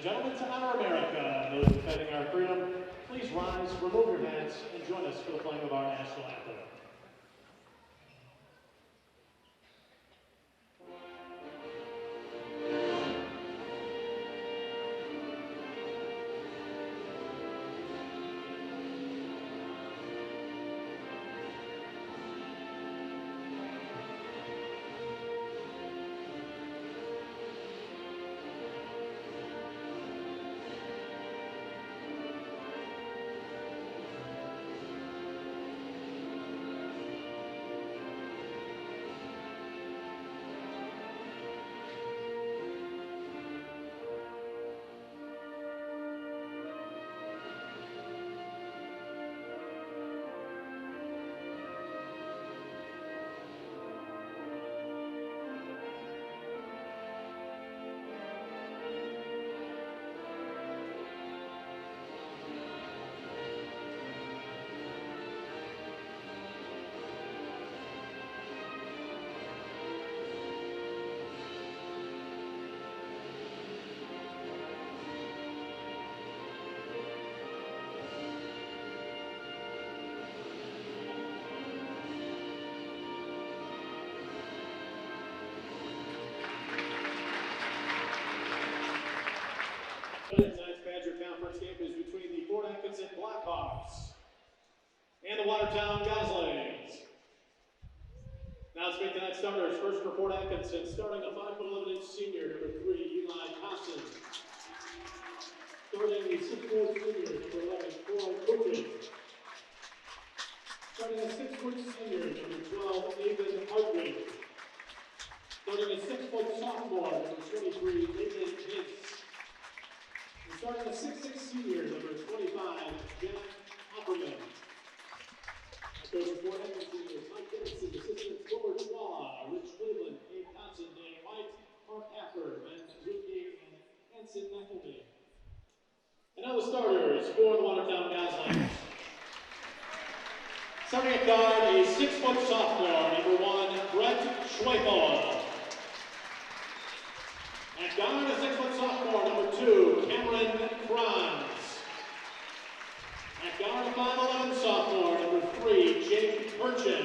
and gentlemen, to honor America and those defending our freedom, please rise, remove your hats, and join us for the playing of our national anthem. Tonight's Badger Conference game is between the Fort Atkinson Blackhawks and the Watertown Goslings. Now let's make tonight's starters. First for Fort Atkinson, starting a 5'11" senior, number 3, Eli Thompson. Starting a 6'4" senior, number 11, Troy Coogan. Starting a 6-foot senior, number 12, Nathan Hartwig. Starting a 6-foot sophomore, number 23, Nathan Hintz. Starting a 6'6" senior, number 25, Jack Opperman. Coach of Fort Atkinson is Mike Dennison, assistants Robert Schwab, Rich Cleveland, Kate Thompson, Dan White, Mark Haffer, Ben Zucchi, and Hanson McElvey. And now the starters for the Watertown Goslings. Starting at guard, a 6-foot sophomore, number 1, Brett Schweifel. At guard, a 6-foot sophomore, number 2, Cameron Franz. At guard, a 5'11" sophomore, number 3, Jake Purchin.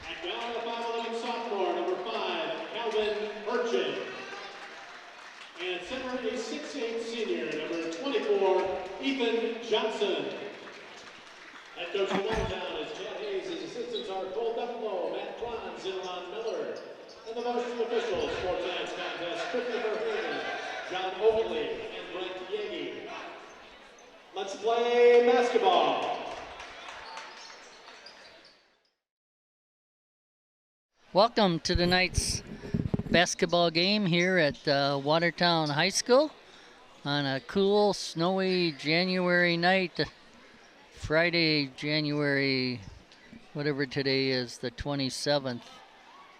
At guard, a 5'11" sophomore, number 5, Calvin Purchin. And at center, a 6'8" senior, number 24, Ethan Johnson. At coach of Watertown is Chad Hayes. His assistants are Cole Duffalo, Matt Franz, and Ron Miller. And the motion officials for tonight's contest, Christopher Hayden, John Oakley, and Brent Yegi. Let's play basketball. Welcome to tonight's basketball game here at Watertown High School on a cool, snowy January night. Friday, January, whatever today is, the 27th.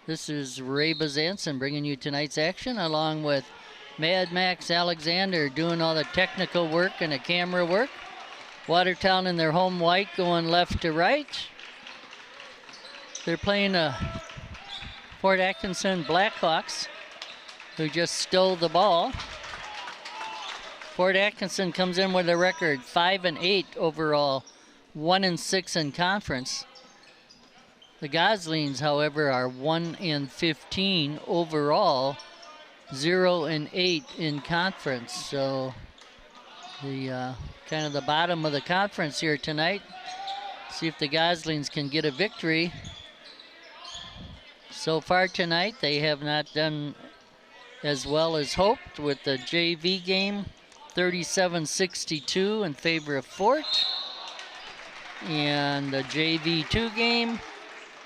This is Ray Bezanson bringing you tonight's action along with Mad Max Alexander doing all the technical work and the camera work. Watertown in their home white going left to right. They're playing the Fort Atkinson Blackhawks, who just stole the ball. Fort Atkinson comes in with a record 5-8 overall, 1-6 in conference. The Goslings, however, are 1-15 overall, 0-8 in conference. So the kind of the bottom of the conference here tonight. See if the Goslings can get a victory. So far tonight, they have not done as well as hoped with the JV game, 37-62 in favor of Fort. And the JV2 game,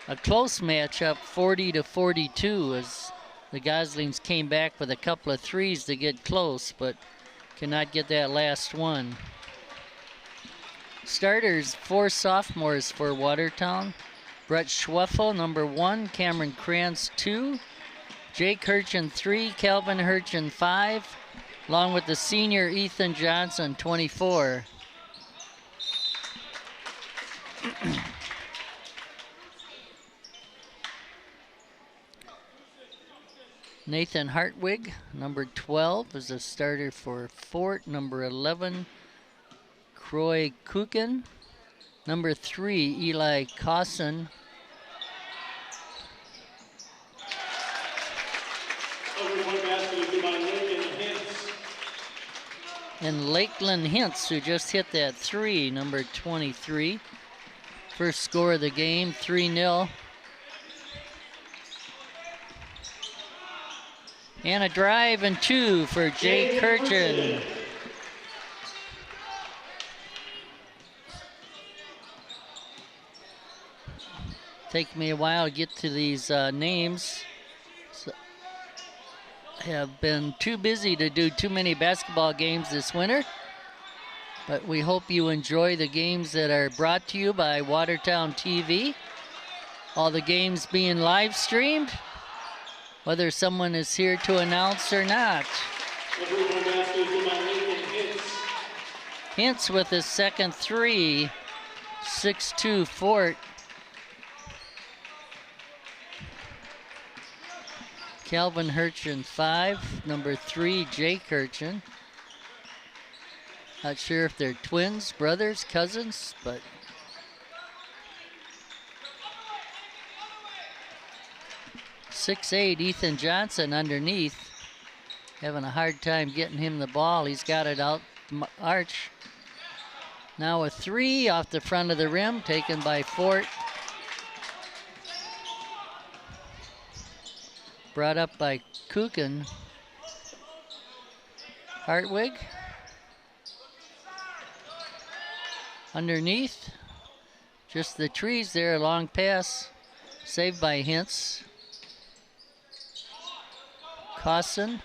a close matchup, 40-42, as the Goslings came back with a couple of threes to get close, but cannot get that last one. Starters, 4 sophomores for Watertown. Brett Schweffel, number 1, Cameron Krantz, 2, Jake Hirchin, 3, Calvin Hirchin, 5, along with the senior Ethan Johnson, 24. Nathan Hartwig, number 12, is a starter for Fort. Number 11, Croy Kukin. Number 3, Eli Cosson. And Lakeland Hintz, who just hit that 3, number 23. First score of the game, 3-0. And a drive and 2 for Jay Kirchen. Take me a while to get to these names. So, have been too busy to do too many basketball games this winter. But we hope you enjoy the games that are brought to you by Watertown TV. All the games being live streamed, whether someone is here to announce or not. Hintz with his second 3, 6-2 Fort. Calvin Hirchen 5, number 3 Jay Kirchen. Not sure if they're twins, brothers, cousins, but 6'8" Ethan Johnson underneath. Having a hard time getting him the ball. He's got it out the arch. Now a 3 off the front of the rim, taken by Fort. Brought up by Kukin. Hartwig. Underneath. Just the trees there, a long pass. Saved by Hintz. Cosson.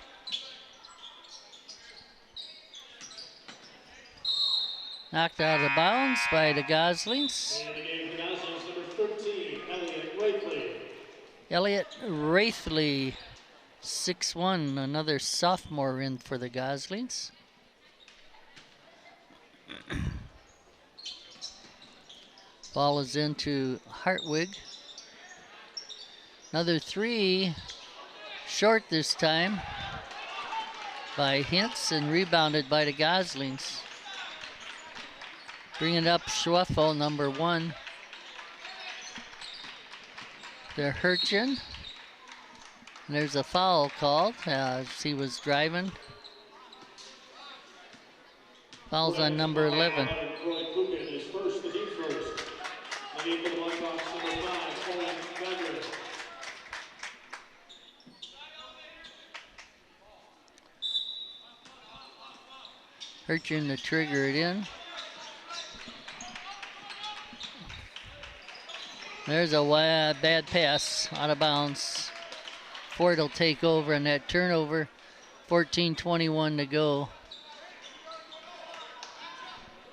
Knocked out of bounds by the Goslings. Elliot Wraithley, 6'1", another sophomore in for the Goslings. Ball is into Hartwig. Another 3, short this time by Hintz and rebounded by the Goslings. Bringing up Schweffel, number 1. To Hirchen. And there's a foul called as he was driving. Foul's on number 11. Hirchen to trigger it in. There's a bad pass out of bounds. Ford will take over on that turnover. 14:21 to go.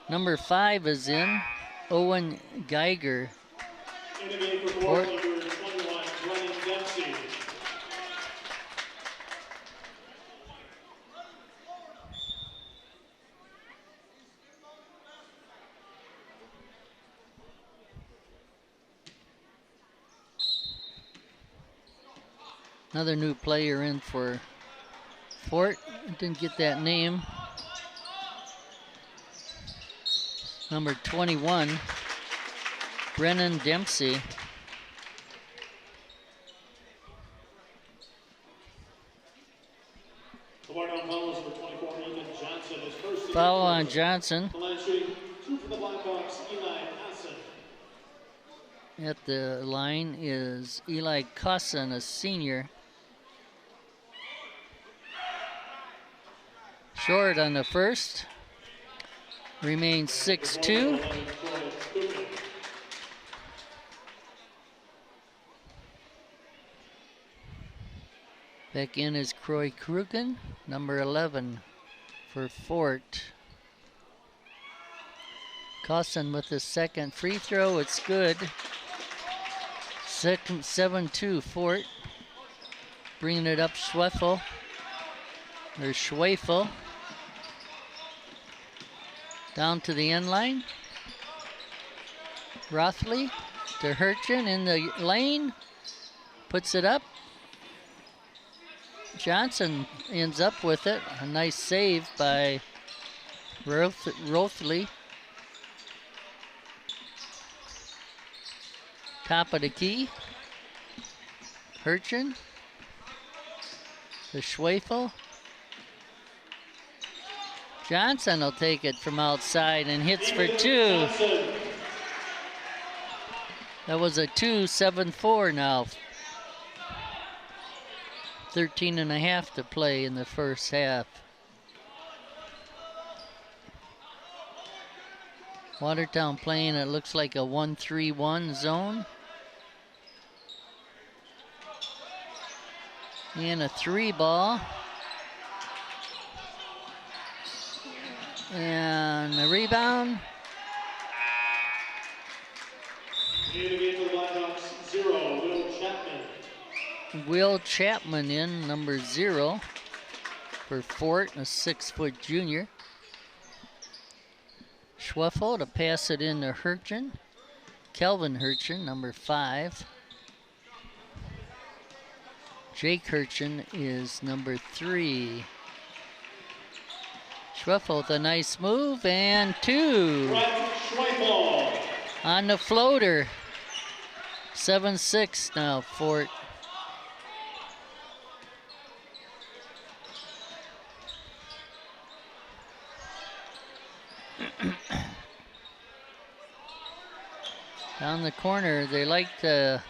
Number 5 is in. Owen Geiger. Ford. Another new player in for Fort. Didn't get that name. Number 21, Brennan Dempsey. Foul on Johnson. At the line is Eli Cosson, a senior. Short on the first. Remains 6-2. Back in is Croy Kruken, number 11 for Fort. Cosson with his second free throw, it's good. 7-2 Fort. Bringing it up Schweffel. Or Schwefel. Down to the end line. Rothley to Hirchen in the lane. Puts it up. Johnson ends up with it. A nice save by Rothley. Top of the key. Hurchin. The Schwefel. Johnson will take it from outside and hits for two. That was a 2-7-4 now. 13.5 to play in the first half. Watertown playing, it looks like a 1-3-1 zone. And a 3 ball. And a rebound. Will Chapman in, number 0 for Fort, a 6-foot junior. Schwefel to pass it in to Hurchin. Kelvin Hurchin, number 5. Jake Hurchin is number 3. Schwefel with a nice move, and 2. On the floater. 7-6 now, Fort. Down the corner, they like to,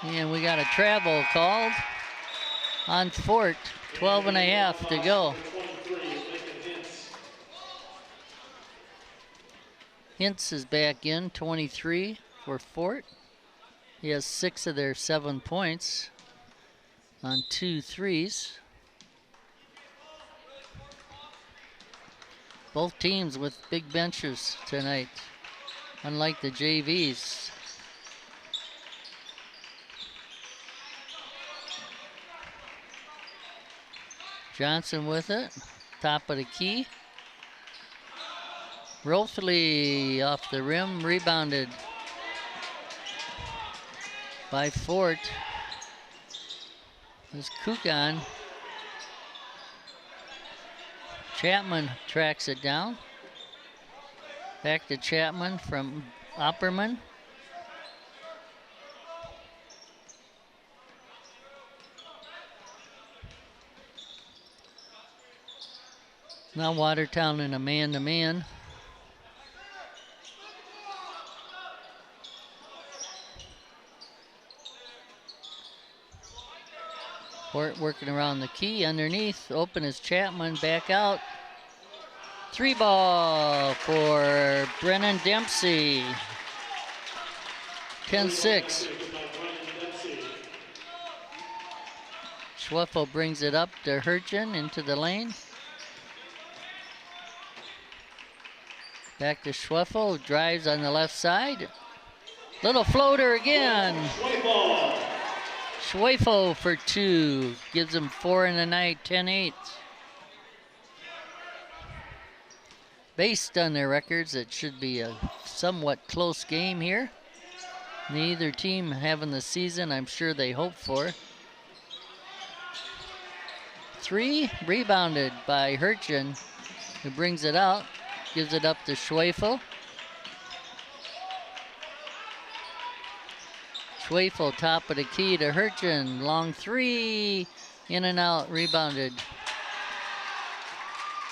and we got a travel called on Fort. 12.5 to go. Hintz is back in, 23 for Fort. He has 6 of their 7 points on 2 threes. Both teams with big benches tonight, unlike the JVs. Johnson with it, top of the key. Rolfley off the rim, rebounded by Fort. There's Kukan. Chapman tracks it down. Back to Chapman from Opperman. Now Watertown in a man-to-man. Fort working around the key underneath. Open is Chapman, back out. 3 ball for Brennan Dempsey. 10-6. Schwefel brings it up to Hurchin into the lane. Back to Schwefel, drives on the left side. Little floater again. Schwefel for 2, gives him 4 in the night, 10-8. Based on their records, it should be a somewhat close game here. Neither team having the season I'm sure they hope for. 3, rebounded by Hurchin, who brings it out, gives it up to Schwefel. Schwefel, top of the key to Hurchin. Long 3, in and out, rebounded.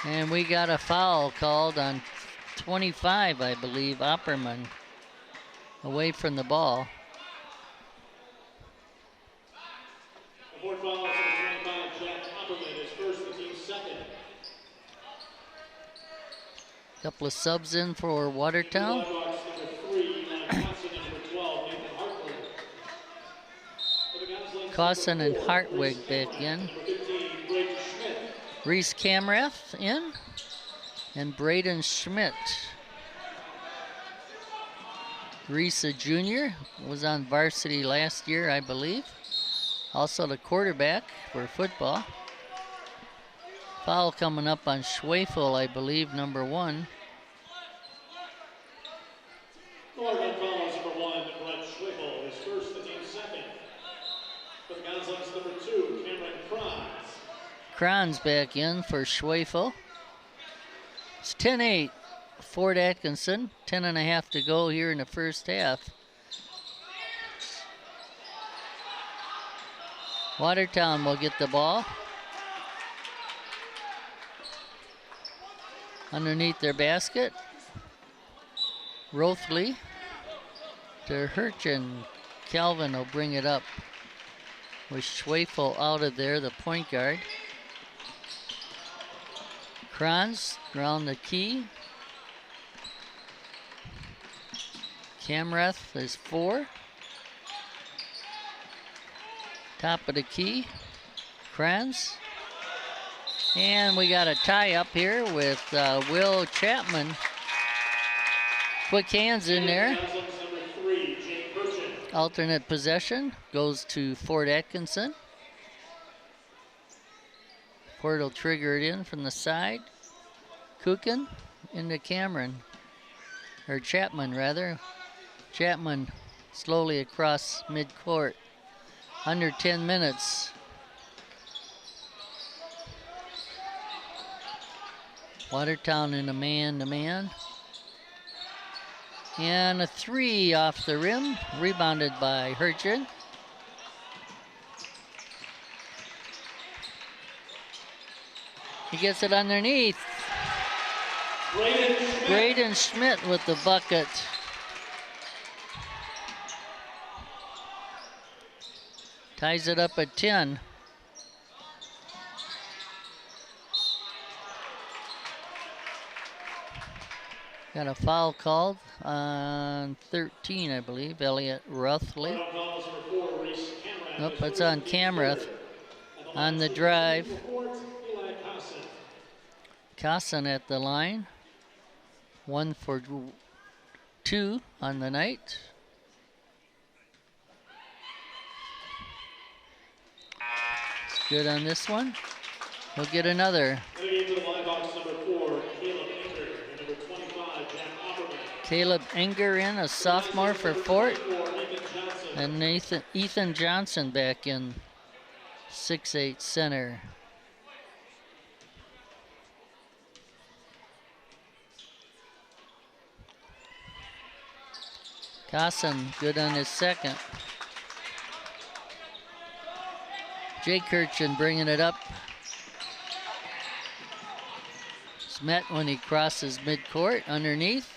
And we got a foul called on 25, I believe, Opperman, away from the ball. The fourth foul is on 25, Jack Opperman is first, the team's second. Couple of subs in for Watertown. Cawson and Hartwig back in. Reese Camrath in. And Braden Schmidt. Reese, a junior, was on varsity last year, I believe. Also the quarterback for football. Foul coming up on Schwefel, I believe, number 1. Oregon foul is number 1, Brett Schwefel is first, the team's second. Gosling's number 2, Cameron Franz. Kranz back in for Schwefel. It's 10-8, Fort Atkinson. 10.5 to go here in the first half. Watertown will get the ball. Underneath their basket. Rothley to Hurchin. Calvin will bring it up with Schwefel out of there, the point guard. Kranz around the key. Kamrath is 4. Top of the key. Kranz. And we got a tie up here with Will Chapman. Quick hands in there. Alternate possession goes to Fort Atkinson. Fort will trigger it in from the side. Kukin into Cameron. Or Chapman, rather. Chapman slowly across midcourt. Under 10 minutes. Watertown in a man-to-man. And a 3 off the rim, rebounded by Hurchin. He gets it underneath. Braden Schmidt with the bucket. Ties it up at 10. Got a foul called on 13, I believe. Elliot Rothley. Nope, it's on Kamrath on the drive. Kassan at the line. 1 for 2 on the night. It's good on this one. We'll get another. Caleb Enger in, a sophomore for Fort. And Ethan Johnson back in, 6'8" center. Kassan good on his second. Jake Hurchin bringing it up. It's met when he crosses midcourt underneath.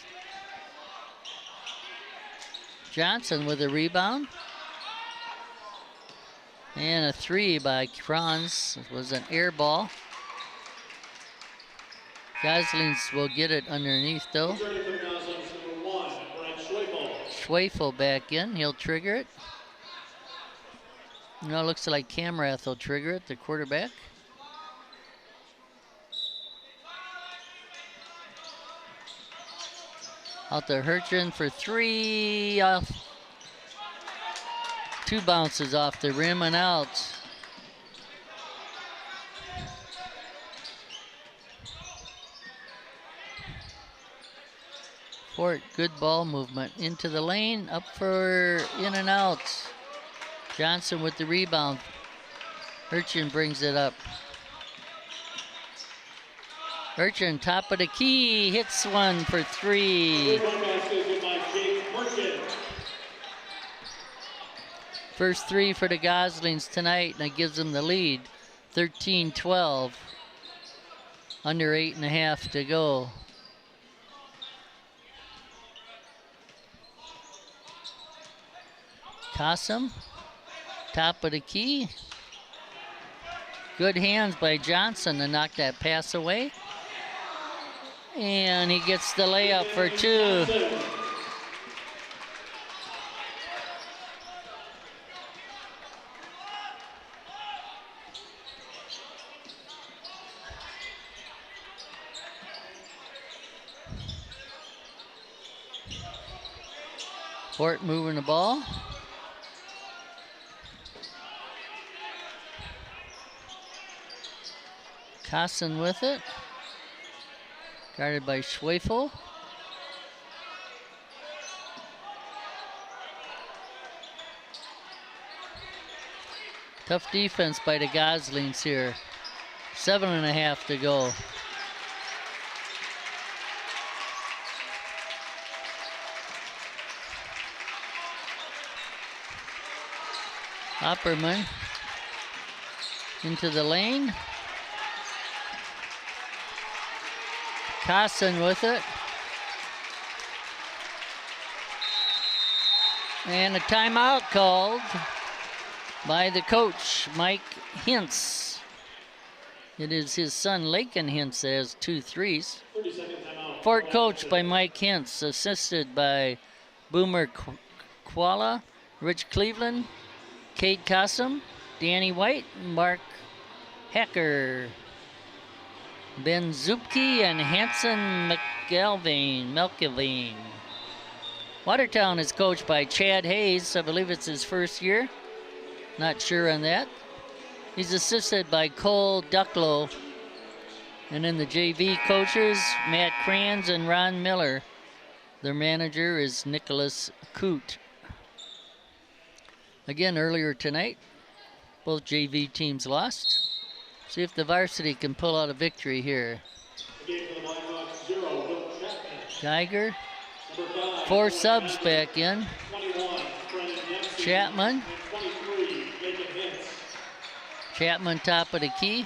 Johnson with a rebound. And a 3 by Kranz. It was an air ball. Goslings will get it underneath though. Schwefel back in. He'll trigger it. No, it looks like Kamrath will trigger it, the quarterback. Out to Hurchin for 3. Off. 2 bounces off the rim and out. Fort, good ball movement into the lane, up for in and out. Johnson with the rebound. Hurchin brings it up. Hurchin, top of the key, hits one for 3. First 3 for the Goslings tonight, and it gives them the lead. 13-12. Under 8.5 to go. Kassam, top of the key. Good hands by Johnson to knock that pass away. And he gets the layup for 2. Fort moving the ball. Kassan with it. Guarded by Schwefel. Tough defense by the Goslings here. 7.5 to go. Opperman into the lane. Carson with it. And a timeout called by the coach, Mike Hintz. It is his son, Lakin Hintz, that has 2 threes. Fort coached by Mike Hintz, assisted by Boomer Kuala, Rich Cleveland, Kate Cossum, Danny White, Mark Hecker, Ben Zupke, and Hanson McElvain. Watertown is coached by Chad Hayes. I believe it's his first year. Not sure on that. He's assisted by Cole Ducklow. And then the JV coaches, Matt Kranz and Ron Miller. Their manager is Nicholas Coote. Again, earlier tonight, both JV teams lost. See if the varsity can pull out a victory here. Geiger. 4 subs back in. Chapman. Chapman top of the key.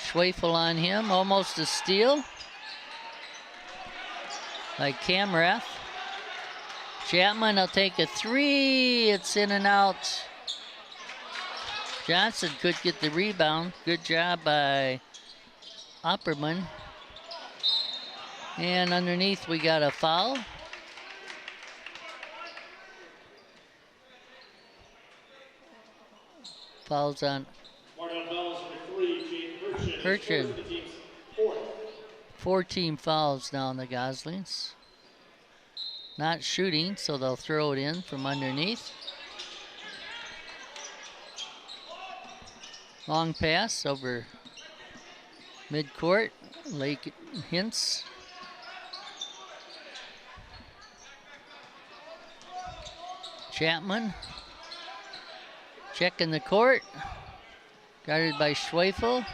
Schwefel on him, almost a steal. By Camrath. Chapman will take a 3. It's in and out. Johnson could get the rebound. Good job by Opperman. And underneath we got a foul. Fouls on Hurchin. 4 team fouls now on the Goslings. Not shooting, so they'll throw it in from underneath. Long pass over midcourt. Lake Hintz. Chapman. Checking the court. Guarded by Schwefel.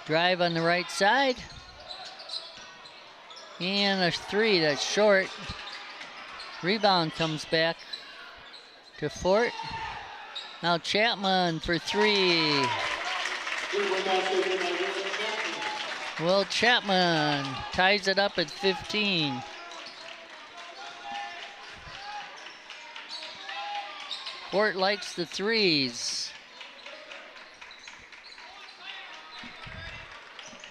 Drive on the right side. And a 3 that's short. Rebound comes back to Fort. Now Chapman for 3. Will Chapman ties it up at 15. Fort likes the 3s.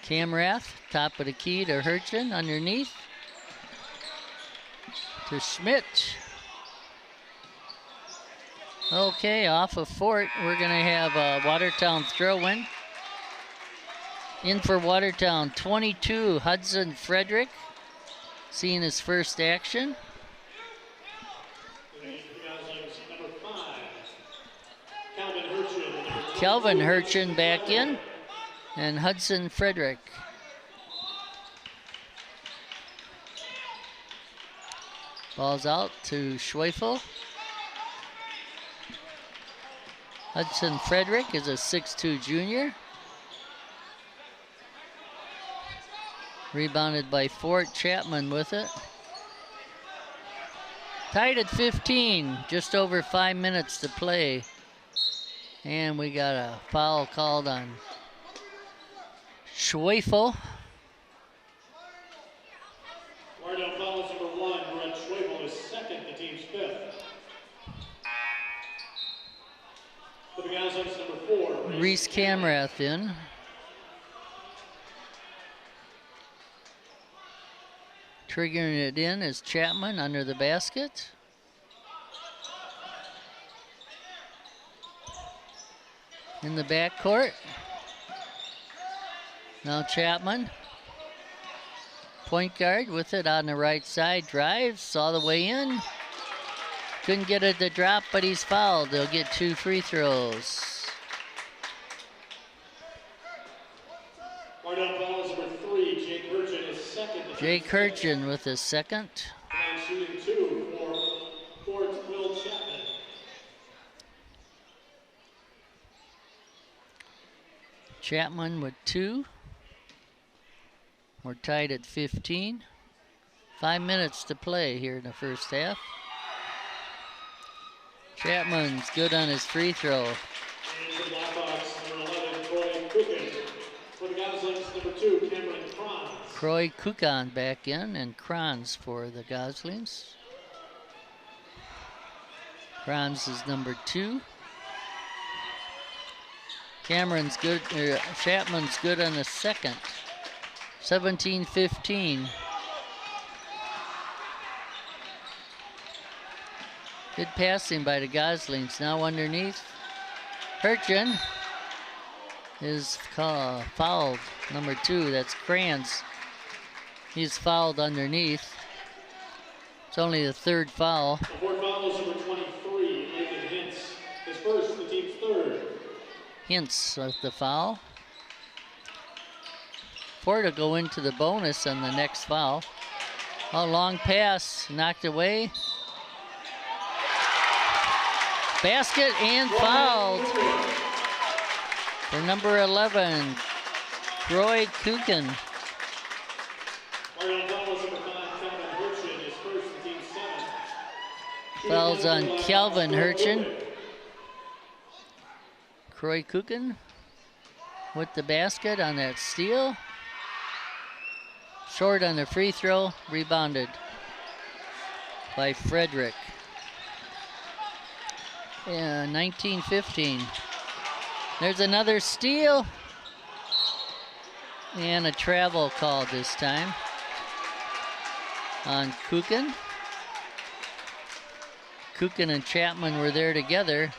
Camrath, top of the key to Hurchin, underneath. To Schmidt. Okay, off of Fort, we're going to have a Watertown throw-in. In for Watertown, 22, Hudson Frederick, seeing his first action. Kelvin Hurchin back in, and Hudson Frederick. Ball's out to Schwefel. Hudson Frederick is a 6'2" junior. Rebounded by Fort. Chapman with it. Tied at 15, just over 5 minutes to play. And we got a foul called on Schwefel. Watertown fouls number 1, Brett Schwefel is second, the team's 5th. For the Goslings, number 4, Reese Camrath in. Triggering it in is Chapman under the basket. In the backcourt. Now Chapman. Point guard with it on the right side. Drives all the way in. Couldn't get it to drop, but he's fouled. They'll get 2 free throws. Watertown fouls number 3, Jake Hurchin is second. Jake Hurchin with his second. And shooting 2 for Fort, Will Chapman. Chapman with 2. We're tied at 15. 5 minutes to play here in the first half. Chapman's good on his free throw. And for the Blackhawks, number 11, Croy Kukan. For the Goslings, number 2, Cameron Kranz. Croy Kukan back in, and Kranz for the Goslings. Kranz is number 2. Chapman's good on the second. 17-15. Good passing by the Goslings. Now underneath. Hurchin is fouled. Number 2, that's Kranz. He's fouled underneath. It's only the 3rd foul. The 4th foul is number 23, Nathan Hintz. His first, the team's 3rd. Hintz with the foul. 4 to go into the bonus on the next foul. A long pass, knocked away. Basket and fouled for number 11, Croy Kukan. Fouls on Calvin Hurchin. Croy Kukan with the basket on that steal. Short on the free throw, rebounded by Frederick. Yeah, 19-15. There's another steal. And a travel call this time on Kukan. Kukan and Chapman were there together.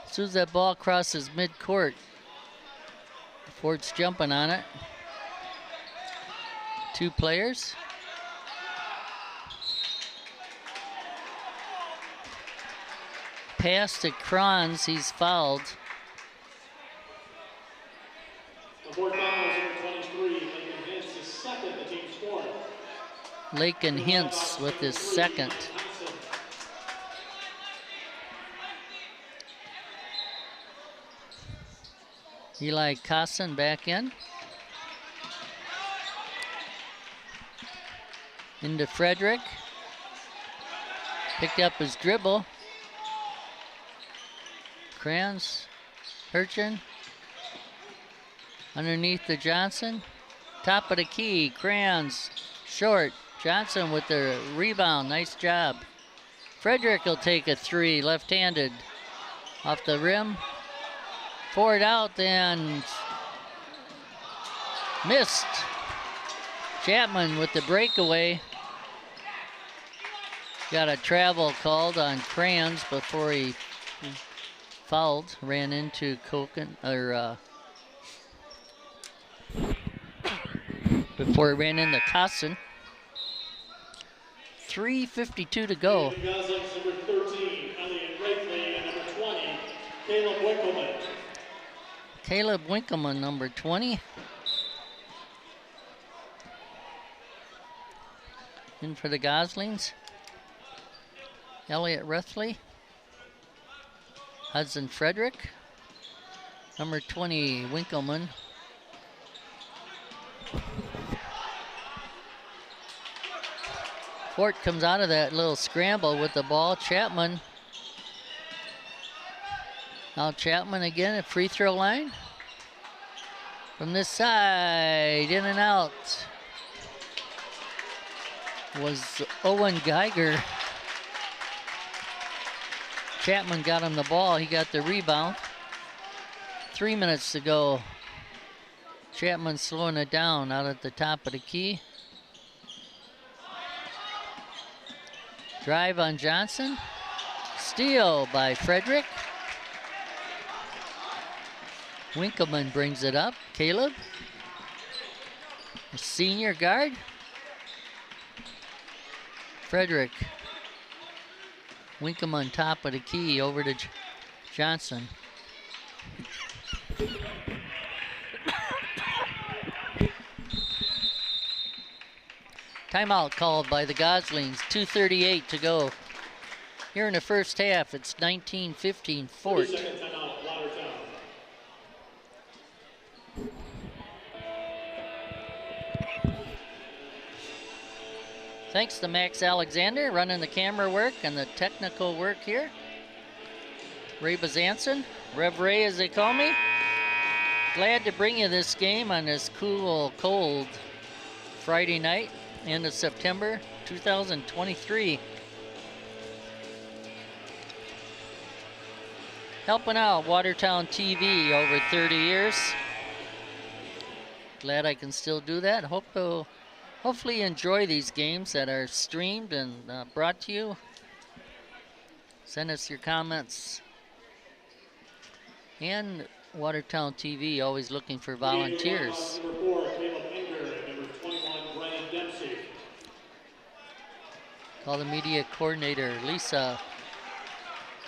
As soon as that ball crosses midcourt, Fort's jumping on it. 2 players. Pass to Kranz, he's fouled. The 4th foul is number 23, Laken Hintz, his second, the team's 4th. Laken Hintz with his second. Eli Kassan back in. Into Frederick. Picked up his dribble. Kranz, Hurchin. Underneath to Johnson. Top of the key, Kranz, short. Johnson with the rebound, nice job. Frederick will take a 3, left-handed. Off the rim. Forward out and missed. Chapman with the breakaway. Got a travel called on Kranz before he fouled, ran into before he ran into Kassan. 3:52 to go. The Goslings, number 13, Elliot Rakely, and number 20, Caleb Winkleman. Caleb Winkleman, number 20. In for the Goslings. Elliot Rethley. Hudson Frederick. Number 20, Winkleman. Fort comes out of that little scramble with the ball. Chapman. Now Chapman again at free throw line. From this side, in and out was Owen Geiger. Chapman got him the ball, he got the rebound. 3 minutes to go. Chapman slowing it down out at the top of the key. Drive on Johnson. Steal by Frederick. Winkleman brings it up. Caleb, a senior guard. Frederick. Winkleman top of the key over to Johnson. Timeout called by the Goslings. 2:38 to go. Here in the first half, it's 19-15 Fort. 30-second timeout, Watertown. Thanks to Max Alexander running the camera work and the technical work here. Ray Bezanson, Rev Ray as they call me. Glad to bring you this game on this cool, cold Friday night, end of September 2023. Helping out Watertown TV over 30 years. Glad I can still do that. Hopefully you enjoy these games that are streamed and brought to you. Send us your comments. And Watertown TV always looking for volunteers. Number 4, Caleb Enger, number 21, Brian Dempsey. Call the media coordinator, Lisa,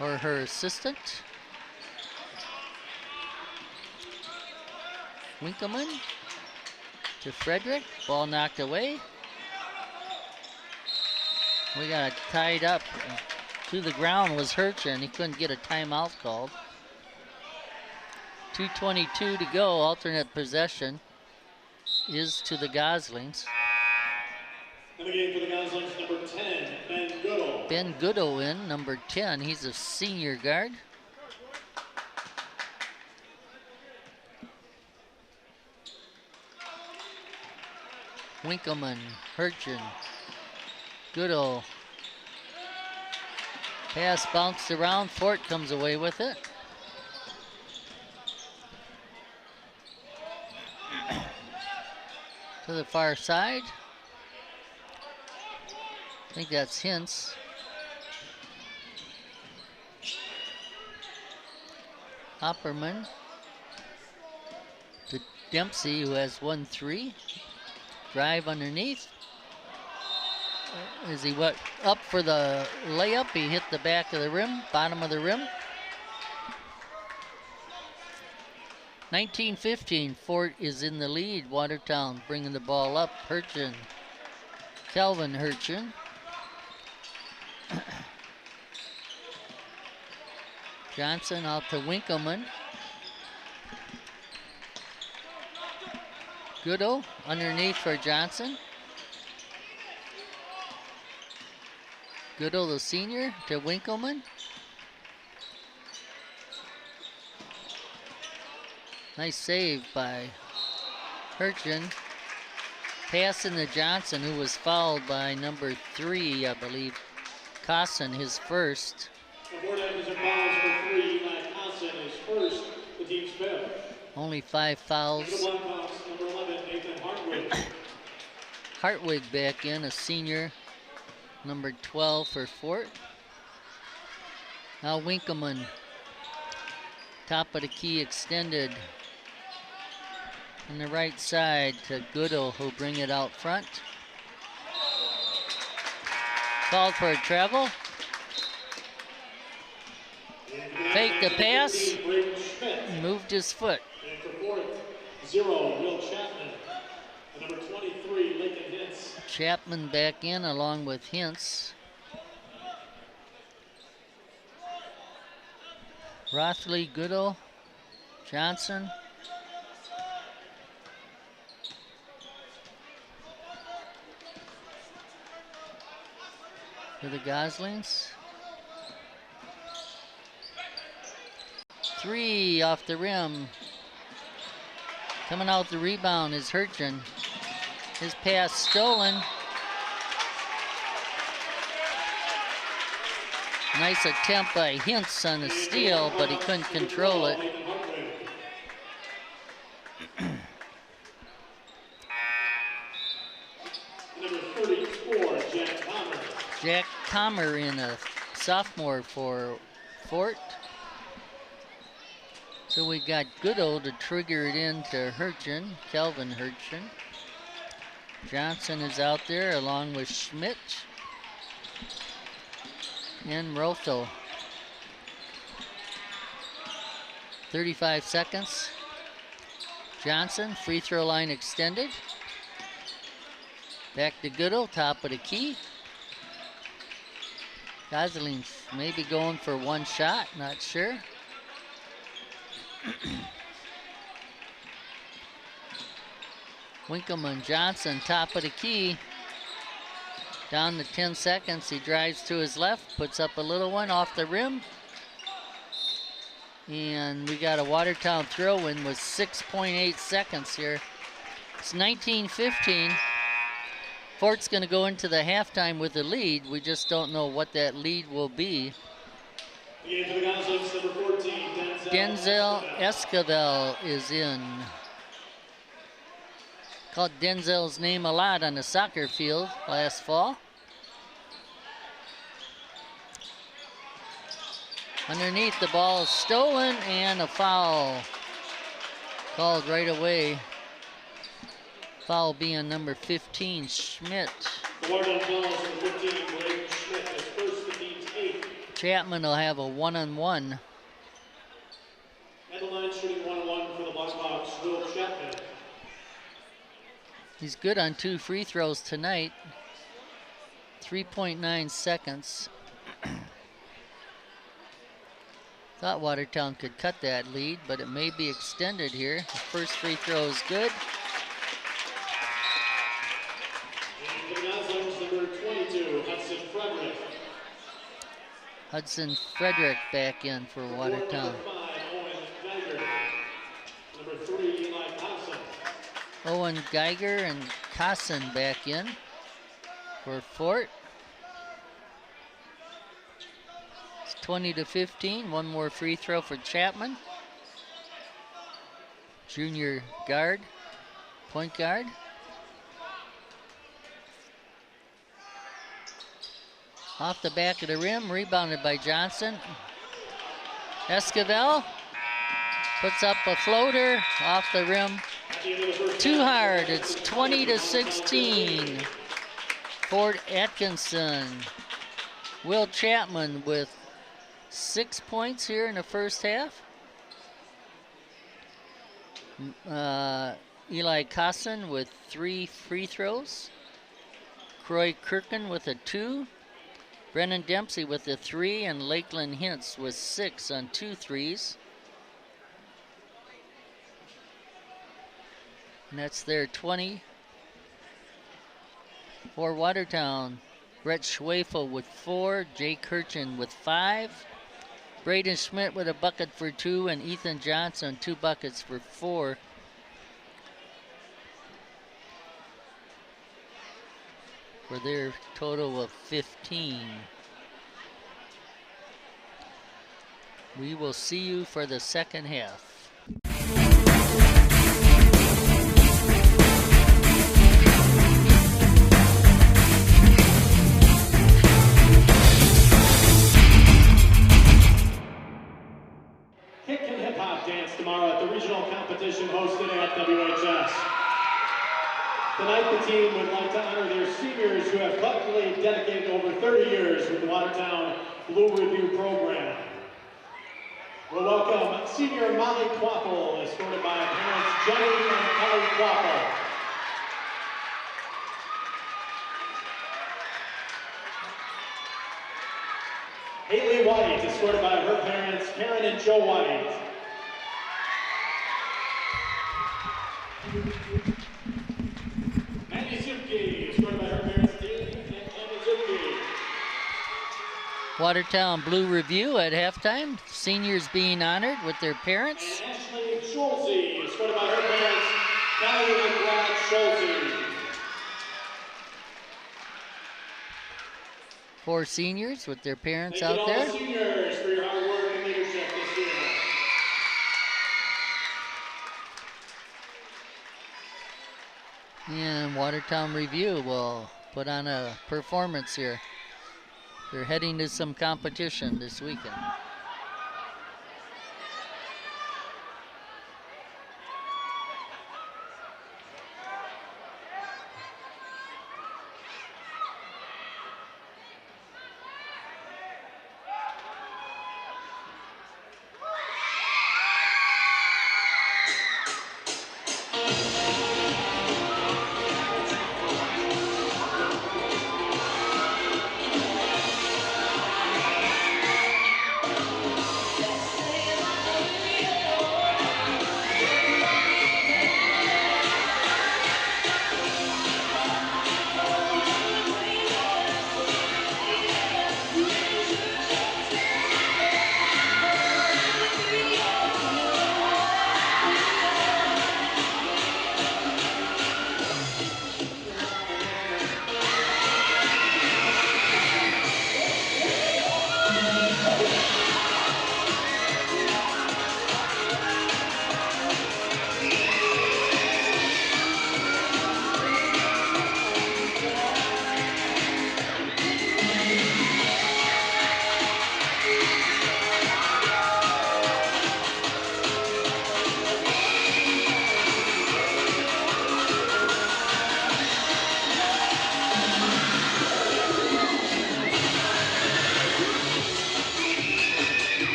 or her assistant. Winkleman to Frederick, ball knocked away. We got it tied up to the ground was Hirchin. He couldn't get a timeout called. 2:22 to go, alternate possession is to the Goslings. In the game for the Goslings, number 10, Ben Goodall. Ben Goodall in, number 10. He's a senior guard. Winkleman, Hirchin, Goodall. Pass bounced around, Fort comes away with it. To the far side. I think that's Hintz. Hopperman to Dempsey, who has 1-3. Drive underneath. As he went up for the layup, he hit the back of the rim, bottom of the rim. 19-15, Fort is in the lead. Watertown bringing the ball up. Hirchin, Kelvin Hirchin. Johnson out to Winkleman. Goodall underneath for Johnson. Goodall, the senior, to Winkleman. Nice save by Hirchin. Passing to Johnson, who was fouled by number 3, I believe, Cosson, his first. Before that was a foul for 3, Eli Cosson, his first, the team's fifth. Only 5 fouls. Number 11, Nathan Hartwig. Hartwig back in, a senior, number 12 for Fort. Now Winkleman, top of the key extended. On the right side to Goodall, who'll bring it out front. Called for a travel. Fake the pass. Moved his foot. And for Fort, 0, Will Chapman. And number 23, Lincoln Hintz. Chapman back in along with Hintz. Rothley, Goodall, Johnson. For the Goslings. 3 off the rim. Coming out the rebound is Hirchin. His pass stolen. Nice attempt by Hintz on the steal, but he couldn't control it. Number 34, Jack Palmer. Jack Comer in, a sophomore for Fort. So we got Goodall to trigger it into Hirchin, Kelvin Hirchin. Johnson is out there along with Schmidt and Rotho. 35 seconds. Johnson, free throw line extended. Back to Goodall, top of the key. Gosling's maybe going for one shot, not sure. Winkleman Johnson, top of the key. Down to 10 seconds. He drives to his left, puts up a little one off the rim. And we got a Watertown throw-in with 6.8 seconds here. It's 19-15. Fort's going to go into the halftime with a lead. We just don't know what that lead will be. Denzel Esquivel is in. Called Denzel's name a lot on the soccer field last fall. Underneath, the ball is stolen and a foul called right away. Foul being number 15, Schmidt. Chapman will have a one-on-one. At the line shooting 1-1 for the Blackhawks, Will Chapman. He's good on 2 free throws tonight. 3.9 seconds. Thought Watertown could cut that lead, but it may be extended here. The first free throw is good. Number 22, Hudson Frederick. Hudson Frederick back in for Watertown. Number 3, Eli Thompson. Owen Geiger and Cosson back in for Fort. It's 20-15. One more free throw for Chapman. Junior guard, point guard. Off the back of the rim, rebounded by Johnson. Esquivel puts up a floater off the rim. Too hard. It's 20-16. Fort Atkinson. Will Chapman with 6 points here in the first half. Eli Cosson with 3 free throws. Croy Kirkin with a 2. Brennan Dempsey with a 3, and Lakeland Hintz with 6 on 2 threes. And that's their 20. For Watertown, Brett Schwefel with 4, Jay Kirchen with 5, Braden Schmidt with a bucket for 2, and Ethan Johnson 2 buckets for 4. For their total of 15. We will see you for the second half. Kick and hip hop dance tomorrow at the regional competition hosted at WHS. Tonight, the team would like to honor their seniors who have collectively dedicated over 30 years with the Watertown Blue Review program. We'll welcome senior Molly Quappel, escorted by parents Jenny and Kelly Quappel. Haley White, escorted by her parents Karen and Joe White. Watertown Blue Review at halftime. Seniors being honored with their parents. And Ashley Schulze, escorted by her parents, Kelly and Brad Schulze. 4 seniors with their parents Thank out you there. all seniors for your hard work and leadership this year. And Watertown Review will put on a performance here. They're heading to some competition this weekend.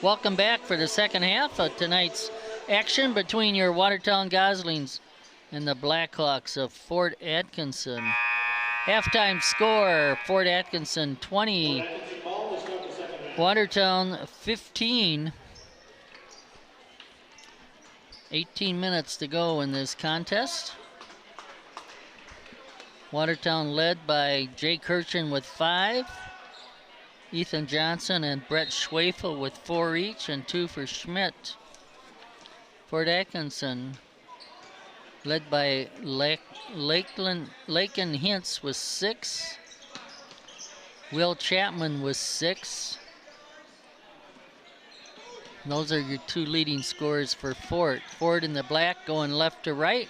Welcome back for the second half of tonight's action between your Watertown Goslings and the Blackhawks of Fort Atkinson. Halftime score, Fort Atkinson 20, Watertown 15. 18 minutes to go in this contest. Watertown led by Jake Kirchen with 5. Ethan Johnson and Brett Schwefel with 4 each and 2 for Schmidt. Fort Atkinson led by Laken Hintz with 6. Will Chapman with 6. And those are your 2 leading scorers for Fort. Fort in the black going left to right.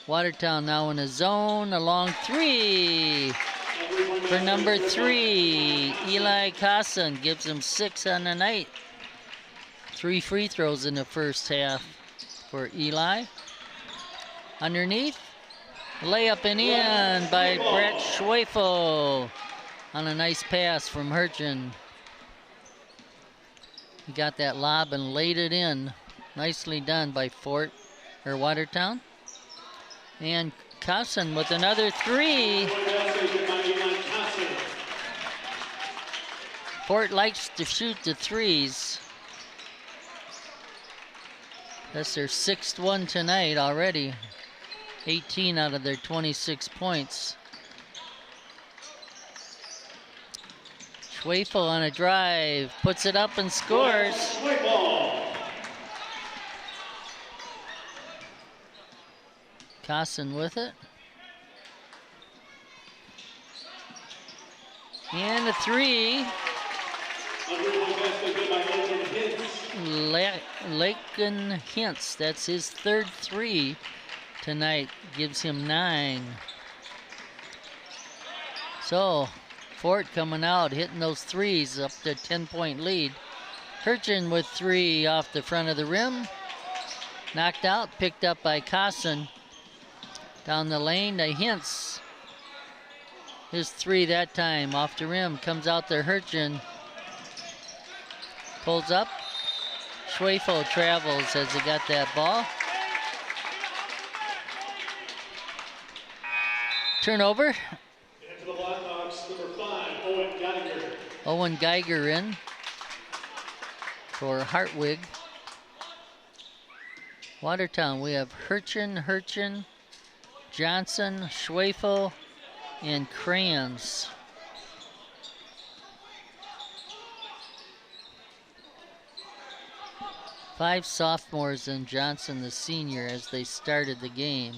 Watertown now in a zone, a long 3. For number 3, Eli Kassan gives him 6 on the night. 3 free throws in the first half for Eli. Underneath, layup and in by Brett Schwefel on a nice pass from Hirchen. He got that lob and laid it in. Nicely done by Watertown. And Kassan with another 3. Fort likes to shoot the 3s. That's their 6th one tonight already. 18 out of their 26 points. Schwefel on a drive, puts it up and scores. Kassan with it. And a 3. Laken Hintz, that's his 3rd 3 tonight, gives him 9. So, Fort coming out, hitting those 3s up to 10-point lead. Hirchen with 3 off the front of the rim. Knocked out, picked up by Kassan. Down the lane to Hintz. His 3 that time off the rim, comes out to Hirchen. Pulls up. Schwefel travels as he got that ball. Turnover. Into the Blackhawks, number 5, Owen Geiger. Owen Geiger in for Hartwig. Watertown, we have Hirchen, Johnson, Schwefel, and Crayons. Five sophomores and Johnson the senior as they started the game.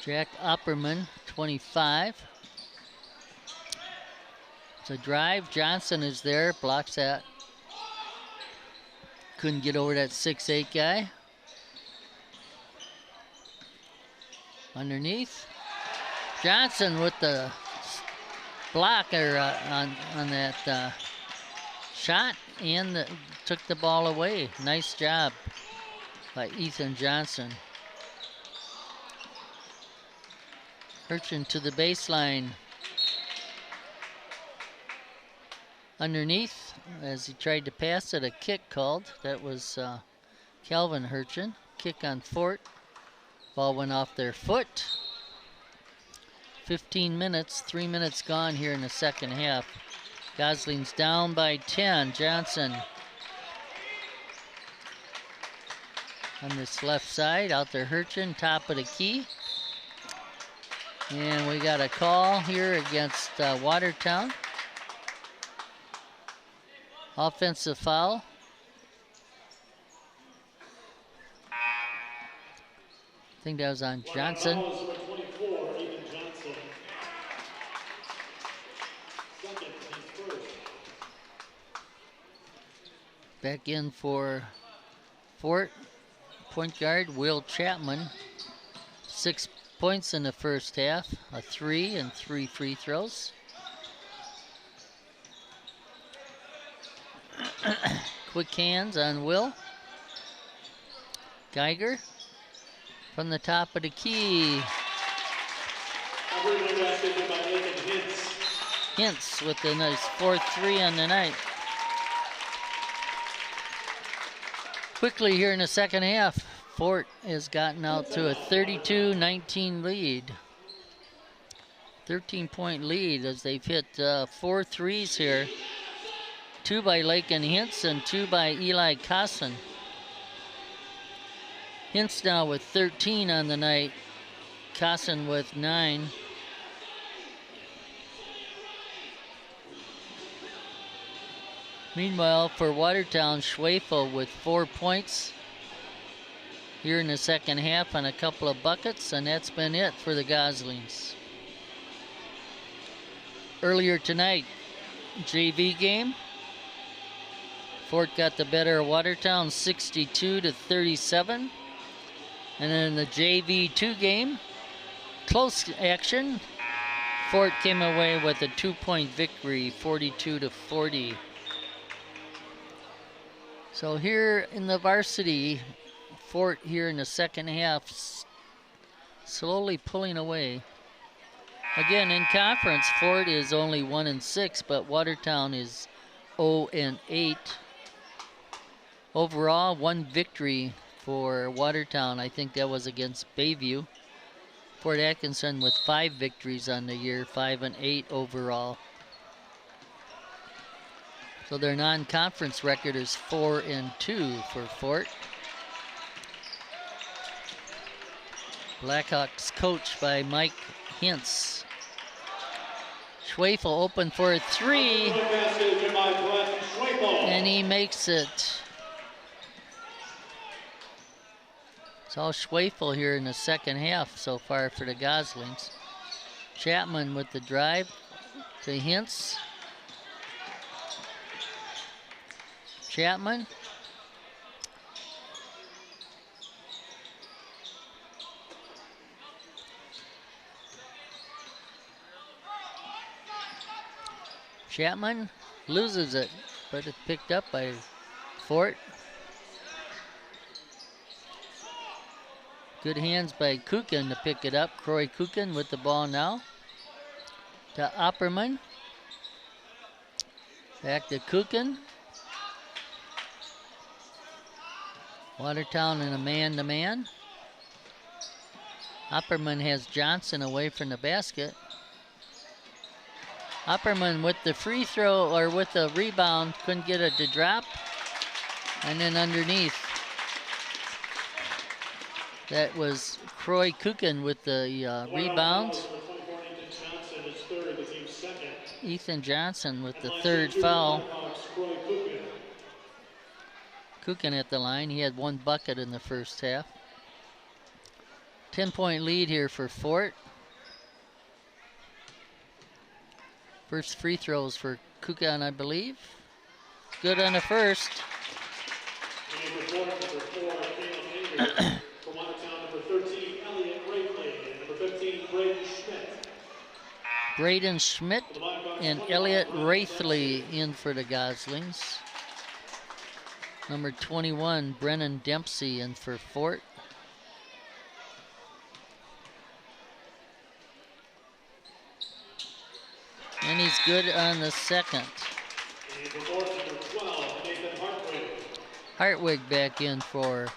Jack Opperman, 25. It's a drive. Johnson is there, blocks that. Couldn't get over that 6'8" guy. Underneath. Johnson with the blocker on that shot and took the ball away. Nice job by Ethan Johnson. Hirchen to the baseline. Underneath, as he tried to pass it, a kick called. That was Calvin Hirchen. Kick on Fort. Ball went off their foot. 15 minutes, 3 minutes gone here in the second half. Goslings down by 10. Johnson on this left side, out there Hirchen, top of the key. And we got a call here against Watertown. Offensive foul. I think that was on Johnson. Back in for Fort, point guard Will Chapman. 6 points in the first half, a 3 and 3 free throws. Quick hands on Will. Geiger from the top of the key. Hintz with a nice 4-3 on the night. Quickly here in the second half, Fort has gotten out to a 32-19 lead. 13-point lead as they've hit 4 threes here. 2 by Lakin Hintz and 2 by Eli Cosson. Hintz now with 13 on the night. Cosson with 9. Meanwhile, for Watertown, Schwefel with 4 points here in the second half and a couple of buckets, and that's been it for the Goslings. Earlier tonight, JV game. Fort got the better of Watertown 62-37. And then the JV 2 game, close action. Fort came away with a 2-point victory, 42-40. So here in the varsity, Fort here in the second half, slowly pulling away. Again, in conference, Fort is only 1-6, but Watertown is 0-8. Overall, 1 victory for Watertown. I think that was against Bayview. Fort Atkinson with 5 victories on the year, 5-8 overall. So their non-conference record is 4-2 for Fort. Blackhawks coached by Mike Hintz. Schwefel open for a 3, and he makes it. It's all Schwefel here in the second half so far for the Goslings. Chapman with the drive to Hintz. Chapman. Chapman loses it, but it's picked up by Fort. Good hands by Kukin to pick it up. Croy Kukin with the ball now. To Opperman. Back to Kukin. Watertown in a man-to-man. Opperman has Johnson away from the basket. Opperman with the free throw, or with the rebound, couldn't get it to drop. And then underneath, that was Croy Kukin with the rebound. Ethan Johnson with the 3rd foul. Kukin at the line. He had 1 bucket in the first half. 10-point lead here for Fort. First free throws for Kukan, I believe. Good on the first. Braden Schmidt and Elliot Wraithley in for the Goslings. Number 21, Brennan Dempsey in for Fort. And he's good on the second. Hartwig back in for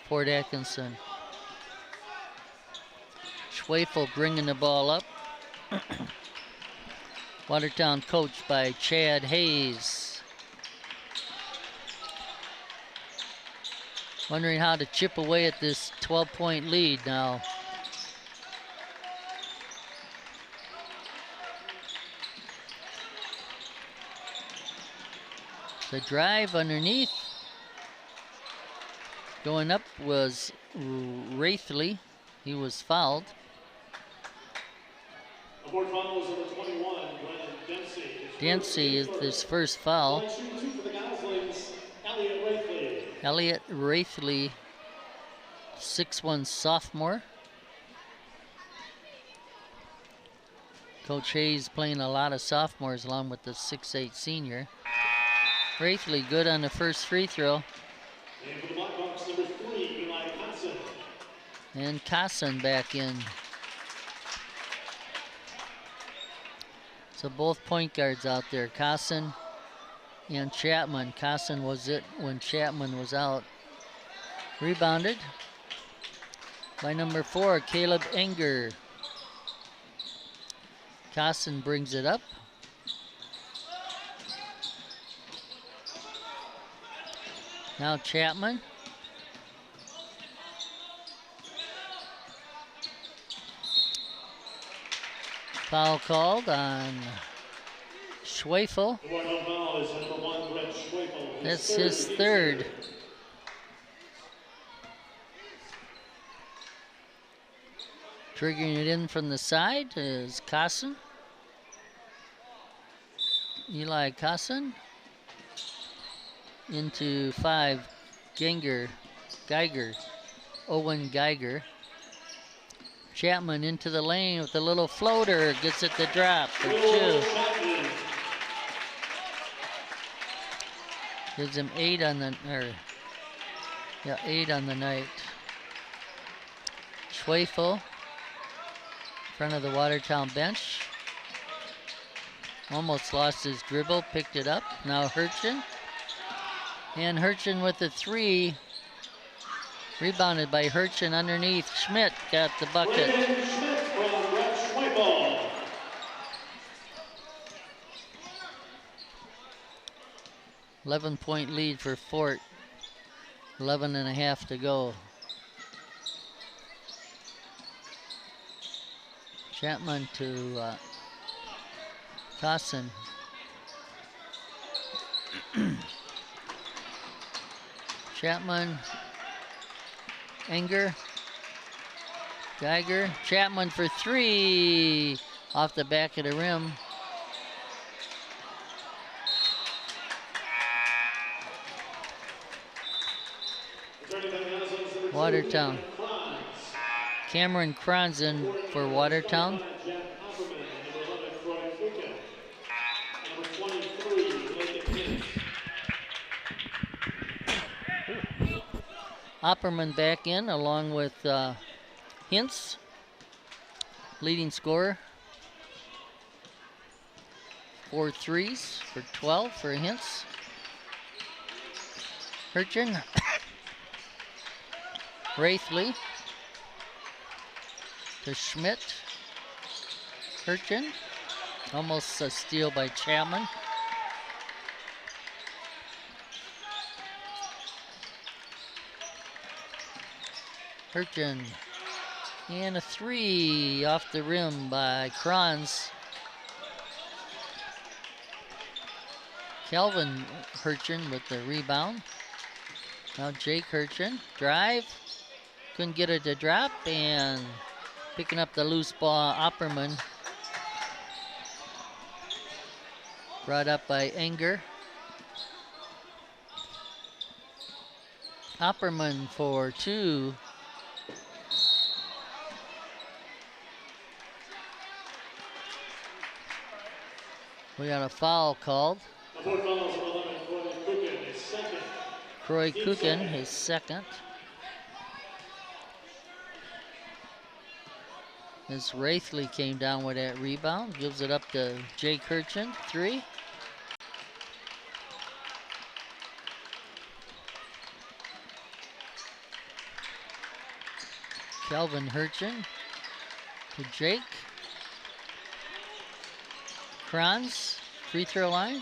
Fort Atkinson. Schwefel bringing the ball up. Watertown coached by Chad Hayes. Wondering how to chip away at this 12-point lead now. The drive underneath. Going up was Wraithley. He was fouled. Dempsey is his first foul. Elliot Wraithley, 6'1" sophomore. Coach Hayes playing a lot of sophomores along with the 6'8" senior. Wraithley good on the first free throw. And Cosson back in So both point guards out there, Casson and Chapman. Casson was it when Chapman was out. Rebounded by number 4, Caleb Enger. Casson brings it up. Now Chapman. Foul called on Schwefel. That's his third. Triggering it in from the side is Casson. Eli Casson. Into 5, Geiger, Owen Geiger. Chapman into the lane with a little floater, gets it to drop for 2. Gives him 8 on the, 8 on the night. Schwefel, in front of the Watertown bench. Almost lost his dribble, picked it up. Now Hurchin. And Hurchin with the 3. Rebounded by Hurchin underneath. Schmidt got the bucket. 11-point lead for Fort. 11.5 to go. Chapman to Casson. Chapman, Enger, Geiger, Chapman for 3, off the back of the rim. Watertown. Cameron Cronzen for Watertown. Opperman back in along with Hintz, leading scorer. 4 threes for 12 for Hintz. Hurchin, Wraithley to Schmidt. Hurchin, almost a steal by Chapman. Hurchin, and a 3 off the rim by Kranz. Kelvin Hurchin with the rebound. Now Jake Hurchin, drive, couldn't get it to drop, and picking up the loose ball, Opperman. Brought up by Enger. Opperman for 2. We got a foul called. Croy Kukin, his second. As Wraithley came down with that rebound, gives it up to Jake Hurchin, 3. Kelvin Hurchin to Jake. Kranz, free throw line.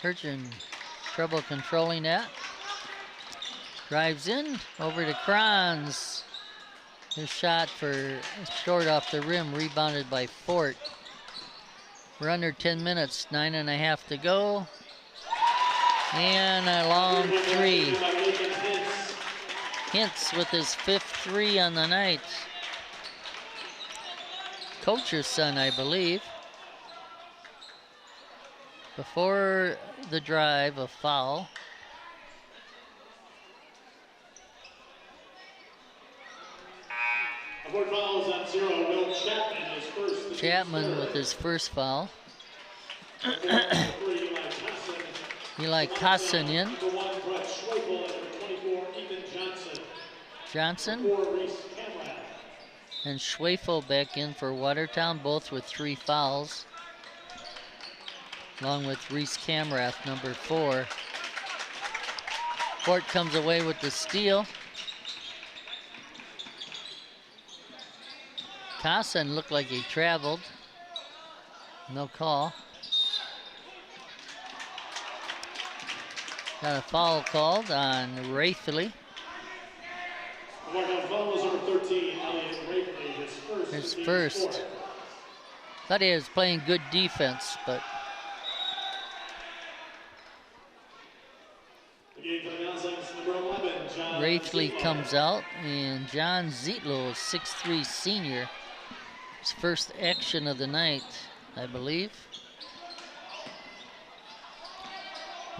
Hurchin, trouble controlling that. Drives in, over to Kranz. His shot for short off the rim, rebounded by Fort. We're under 10 minutes, 9.5 to go. And a long 3. Hintz with his 5th 3 on the night. Coach's son, I believe. Before the drive, a foul. Chapman with his first foul. Eli Casson in. Johnson and Schwefel back in for Watertown, both with 3 fouls. along with Reese Camrath, number 4. Fort comes away with the steal. Carson looked like he traveled. No call. Got a foul called on Wraithley. His first. Thought he was playing good defense, but Wraithley comes out, and John Zietlow, 6'3" senior. His first action of the night, I believe.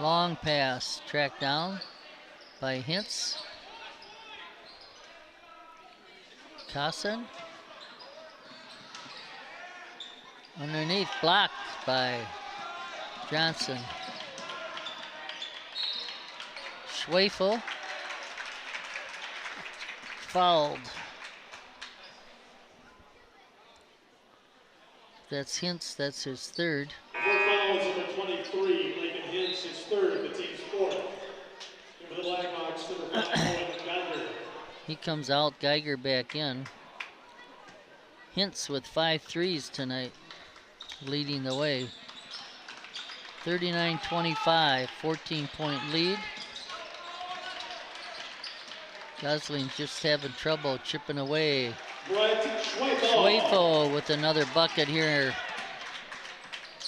Long pass, tracked down by Hintz. Carson. Underneath, blocked by Johnson. Schwefel. Fouled. That's Hintz, that's his third. 4 fouls, number 23, Lincoln Hintz, his third, the team's fourth. And for the Blackhawks, number 5, Geiger. He comes out, Geiger back in. Hintz with 5 threes tonight, leading the way. 39-25, 14-point lead. Gosling's just having trouble chipping away. Schwefel with another bucket here.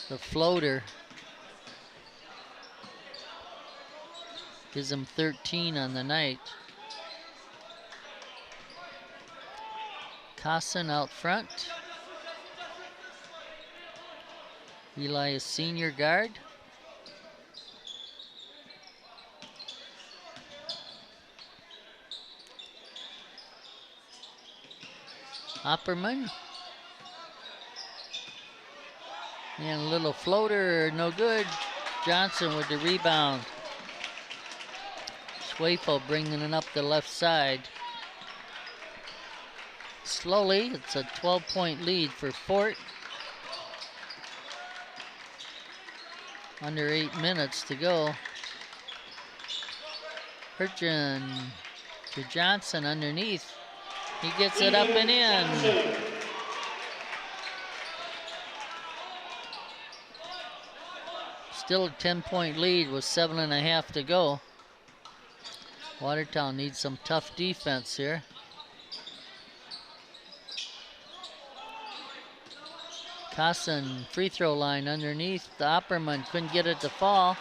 The floater. Gives him 13 on the night. Carson out front. Eli is senior guard. Opperman. And a little floater, no good. Johnson with the rebound. Schwefel bringing it up the left side. Slowly, it's a 12-point lead for Fort. Under 8 minutes to go. Hurchin to Johnson underneath. He gets it up and in. Still a 10-point lead with 7.5 to go. Watertown needs some tough defense here. Carson, free throw line underneath. The Opperman couldn't get it to fall.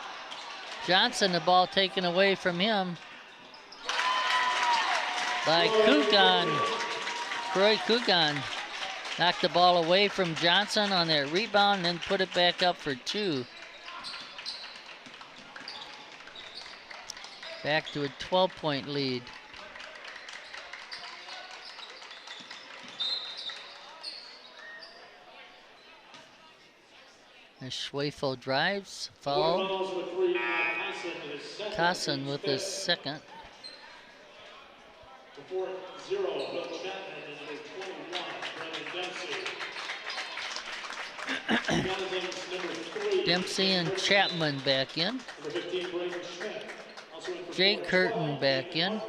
Johnson, the ball taken away from him by Kugan. Troy Kugan knocked the ball away from Johnson on that rebound and then put it back up for 2. Back to a 12-point lead. As Schwefel drives, foul. Carson with his second. Dempsey and Chapman back in. Jay Curtin back in.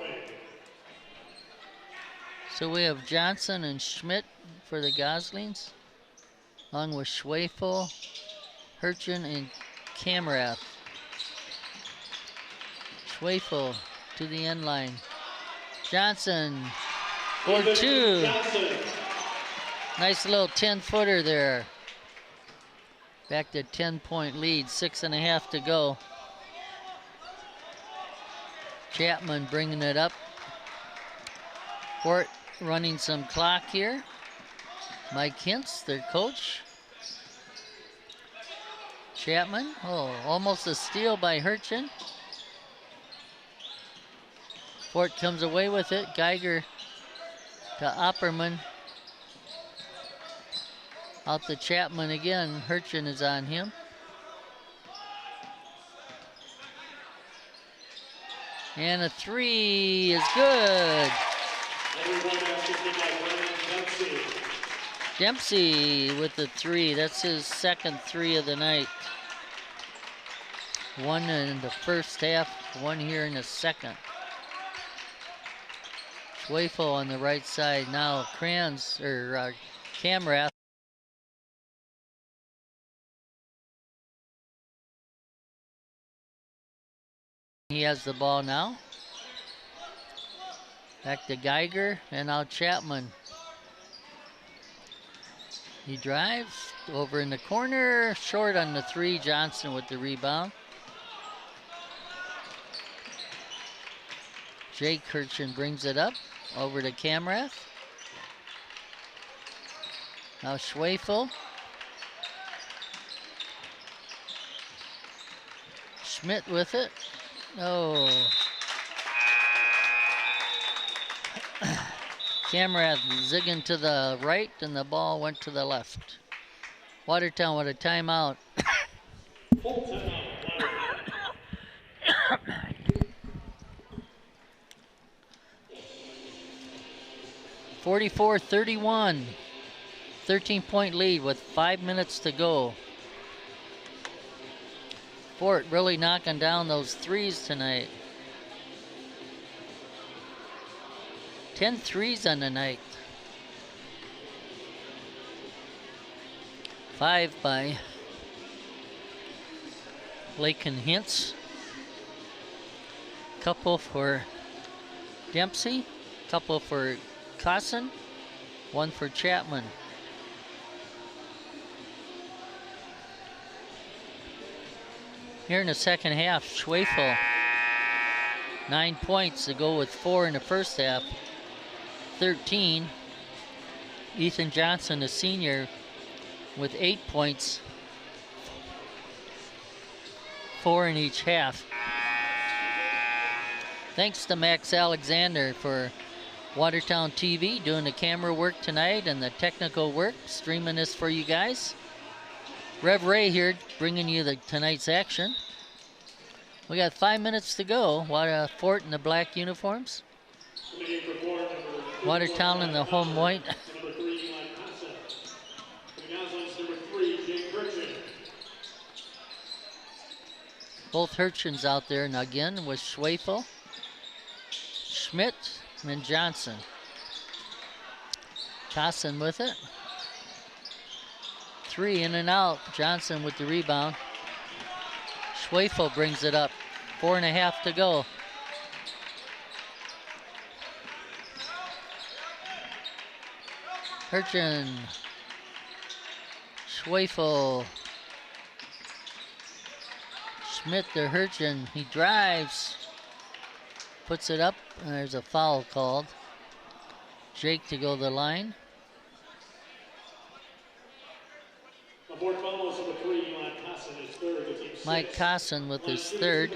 So we have Johnson and Schmidt for the Goslings, along with Schwefel, Hurchin, and Camrath. Schwefel to the end line. Johnson for 2. Nice little 10-footer there. Back to 10-point lead, 6.5 to go. Chapman bringing it up. Fort running some clock here. Mike Hintz, their coach. Chapman, oh, almost a steal by Hurchin. Fort comes away with it. Geiger to Opperman. Out to Chapman again. Hurchin is on him. And a 3 is good. Dempsey with the 3. That's his second 3 of the night. One in the first half, one here in the second. Schwefel on the right side now. Camrath. He has the ball now. Back to Geiger and now Chapman. He drives over in the corner, short on the three. Johnson with the rebound. Jake Kirchen brings it up over to Camrath. Now Schwefel. Schmidt with it. Oh. Camrath zigging to the right and the ball went to the left. Watertown with a timeout. Full timeout, Watertown. 44-31. 13-point lead with 5 minutes to go. Fort really knocking down those threes tonight. 10 threes on the night. 5 by Lakin Hintz. Couple for Dempsey. Couple for Cosson. One for Chapman. Here in the second half, Schwefel, 9 points to go with 4 in the first half. 13. Ethan Johnson, a senior, with 8 points. 4 in each half. Thanks to Max Alexander for Watertown TV doing the camera work tonight and the technical work, streaming this for you guys. Rev Ray here bringing you tonight's action. We got 5 minutes to go. Fort in the black uniforms. Watertown in the home white. Both Hurchins out there, and again with Schwefel, Schmidt, and Johnson. Cosson with it. 3 in and out. Johnson with the rebound. Schwefel brings it up. 4.5 to go. Hurchin. Schwefel. Schmidt to Hurchin. He drives. Puts it up, and there's a foul called. Jake to go to the line. Mike Cosson with his third.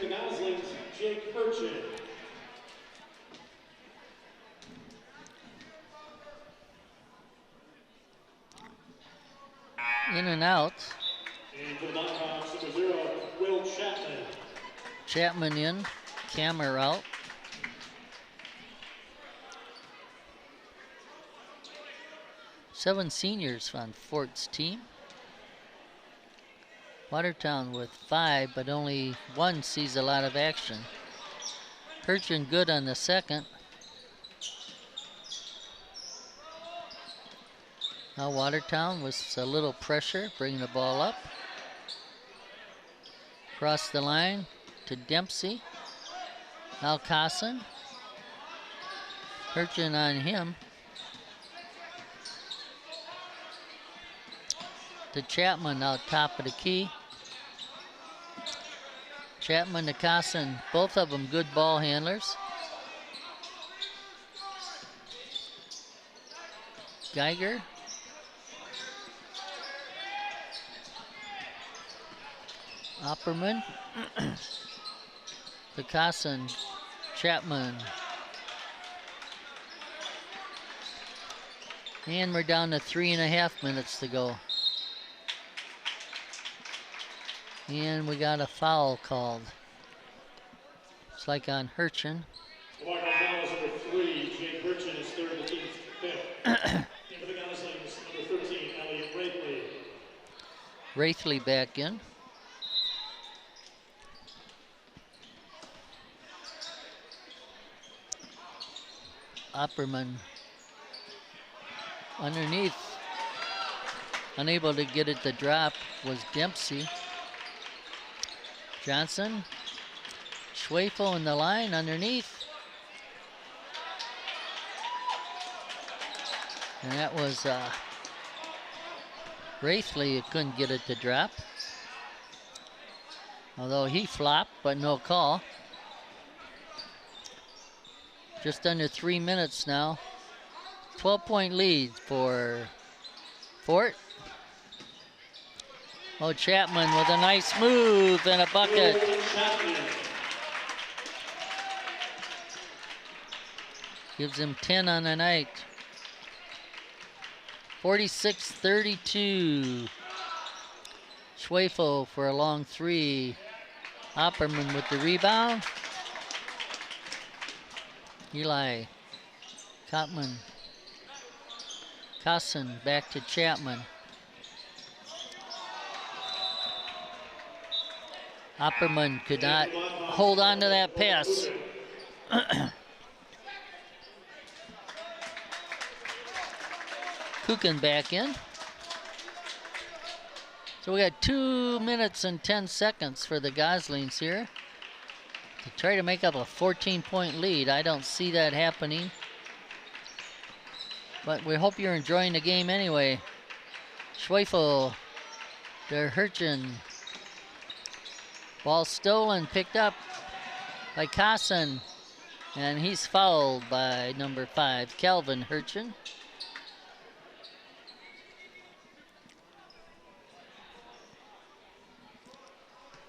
In and out. Chapman in, Cammer out. Seven seniors on Fort's team. Watertown with 5, but only 1 sees a lot of action. Hurchin good on the second. Now Watertown with a little pressure, bringing the ball up. Across the line to Dempsey. Now Cosson. Hurchin on him. To Chapman out top of the key. Chapman to Cosson, both of them good ball handlers. Geiger. Opperman. To Cosson. Chapman. And we're down to 3.5 minutes to go. And we got a foul called. It's like on Hurchin. Wraithley back in. Opperman underneath. Unable to get it to drop was Dempsey. Johnson. Schwefel in the line underneath. And that was Wraithley who couldn't get it to drop. Although he flopped, but no call. Just under 3 minutes now. 12-point lead for Fort. Oh, Chapman with a nice move and a bucket. Gives him 10 on the night. 46-32. Schwefel for a long three. Opperman with the rebound. Eli Kottman. Kasson back to Chapman. Opperman could not hold on to that pass. Kukin back in. So we got 2 minutes and 10 seconds for the Goslings here to try to make up a 14-point lead. I don't see that happening, but we hope you're enjoying the game anyway. Schwefel, der Hirchen. Ball stolen, picked up by Kasson, and he's fouled by number 5, Calvin Hirchen.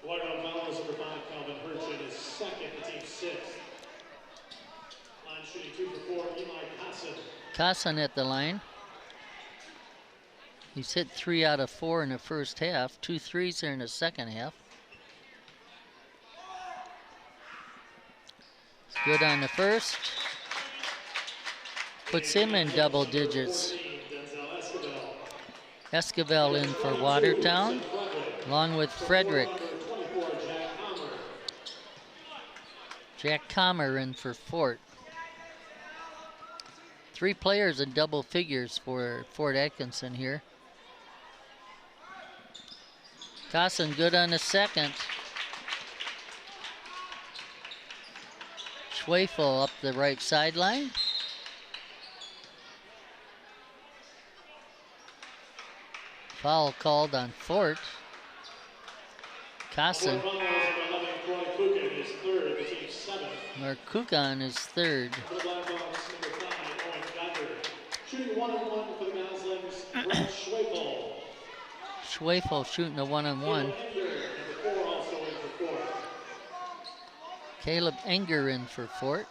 Watertown fouls number 5, Calvin Hirchen is second, the team's 6th. Line shooting 2 for 4, Eli Kasson. Kasson at the line. He's hit 3 out of 4 in the first half, 2 threes here in the second half. Good on the first. Puts him in double digits. Esquivel in for Watertown, along with Frederick. Jack Comer in for Fort. 3 players in double figures for Fort Atkinson here. Kasson good on the second. Schwefel up the right sideline. Foul called on Fort. Kasson. Or Kukan is third. Shooting 1-on-1 for the Goslings, Brett Schwefel. Schwefel shooting a 1-on-1. Caleb Enger in for Fort.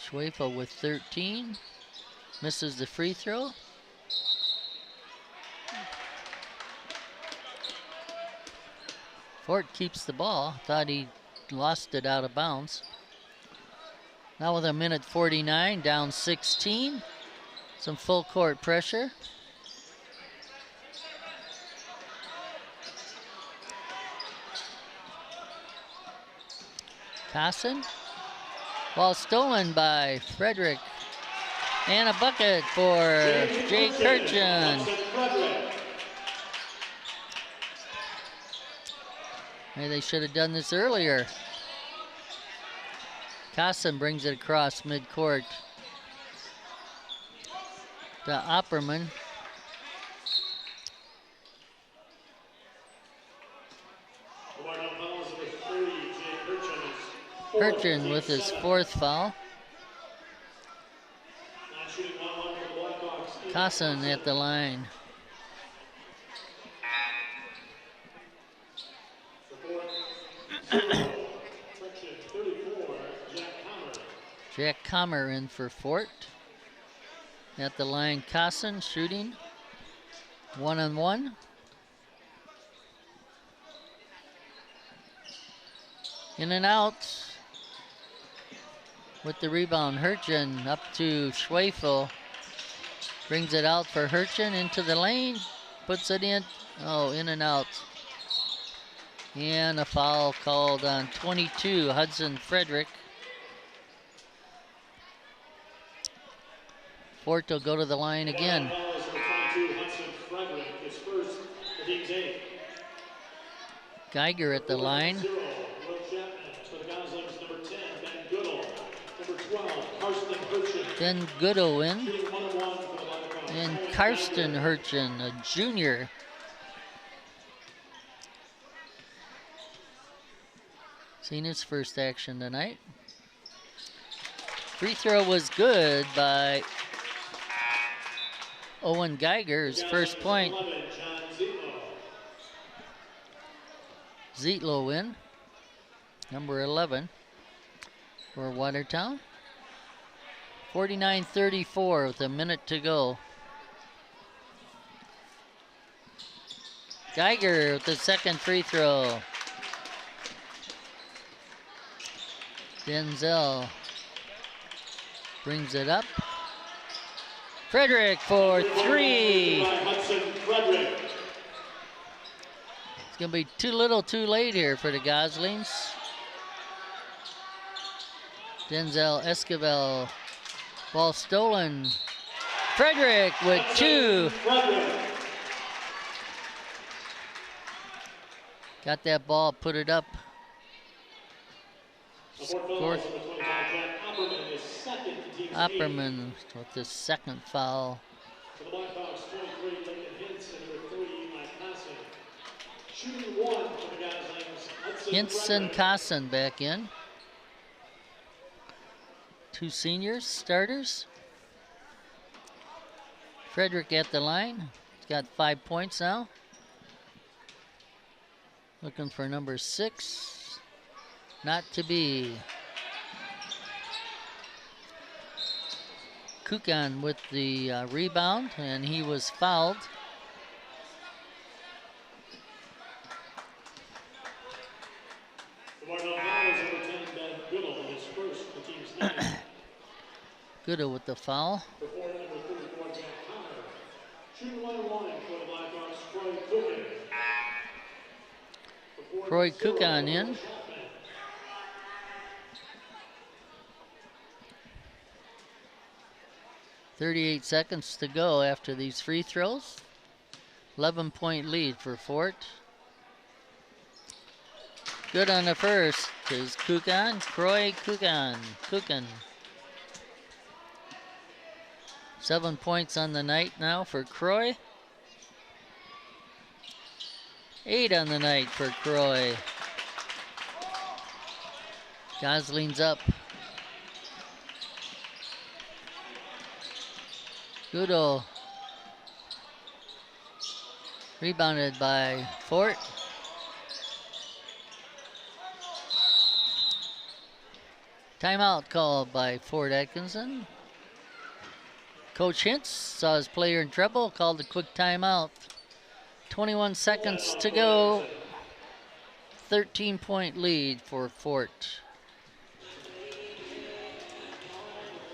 Schwefel with 13. Misses the free throw. Fort keeps the ball. Thought he lost it out of bounds. Now with a minute 49, down 16. Some full court pressure. Kasson. Ball stolen by Frederick. And a bucket for Jake Kirchen. Maybe they should have done this earlier. Kasson brings it across midcourt to Opperman. Kirchen with his 4th foul. Kasson at the line. Jack Comer in for Fort. At the line, Kasson shooting 1-on-1. In and out with the rebound. Hirchen up to Schwefel. Brings it out for Hirchen into the lane. Puts it in. Oh, in and out. And a foul called on 22, Hudson Frederick. Fort will go to the line again. Geiger at the line. Then Goodall in. And Karsten Hurchin, a junior. Seen his first action tonight. Free throw was good by Owen Geiger, his first point. Zietlow in, number 11 for Watertown. 49-34 with a minute to go. Geiger with the second free throw. Denzel brings it up. Frederick for three. It's going to be too little too late here for the Goslings. Denzel Esquivel, ball stolen. Frederick with two. Got that ball, put it up. Scored. Opperman with the second foul. Hinson Kasson back in. Two seniors, starters. Frederick at the line. He's got 5 points now. Looking for number 6. Not to be. Kukan with the rebound, and he was fouled. Goodall with the foul. Troy Kukan in. .38 seconds to go after these free throws. 11-point lead for Fort. Good on the first is Kukan, Troy Kukan. 7 points on the night now for Croy. 8 on the night for Croy. Gosling's up. Goodall. Rebounded by Fort. Timeout called by Fort Atkinson. Coach Hintz saw his player in trouble, called a quick timeout. 21 seconds to go. 13-point lead for Fort.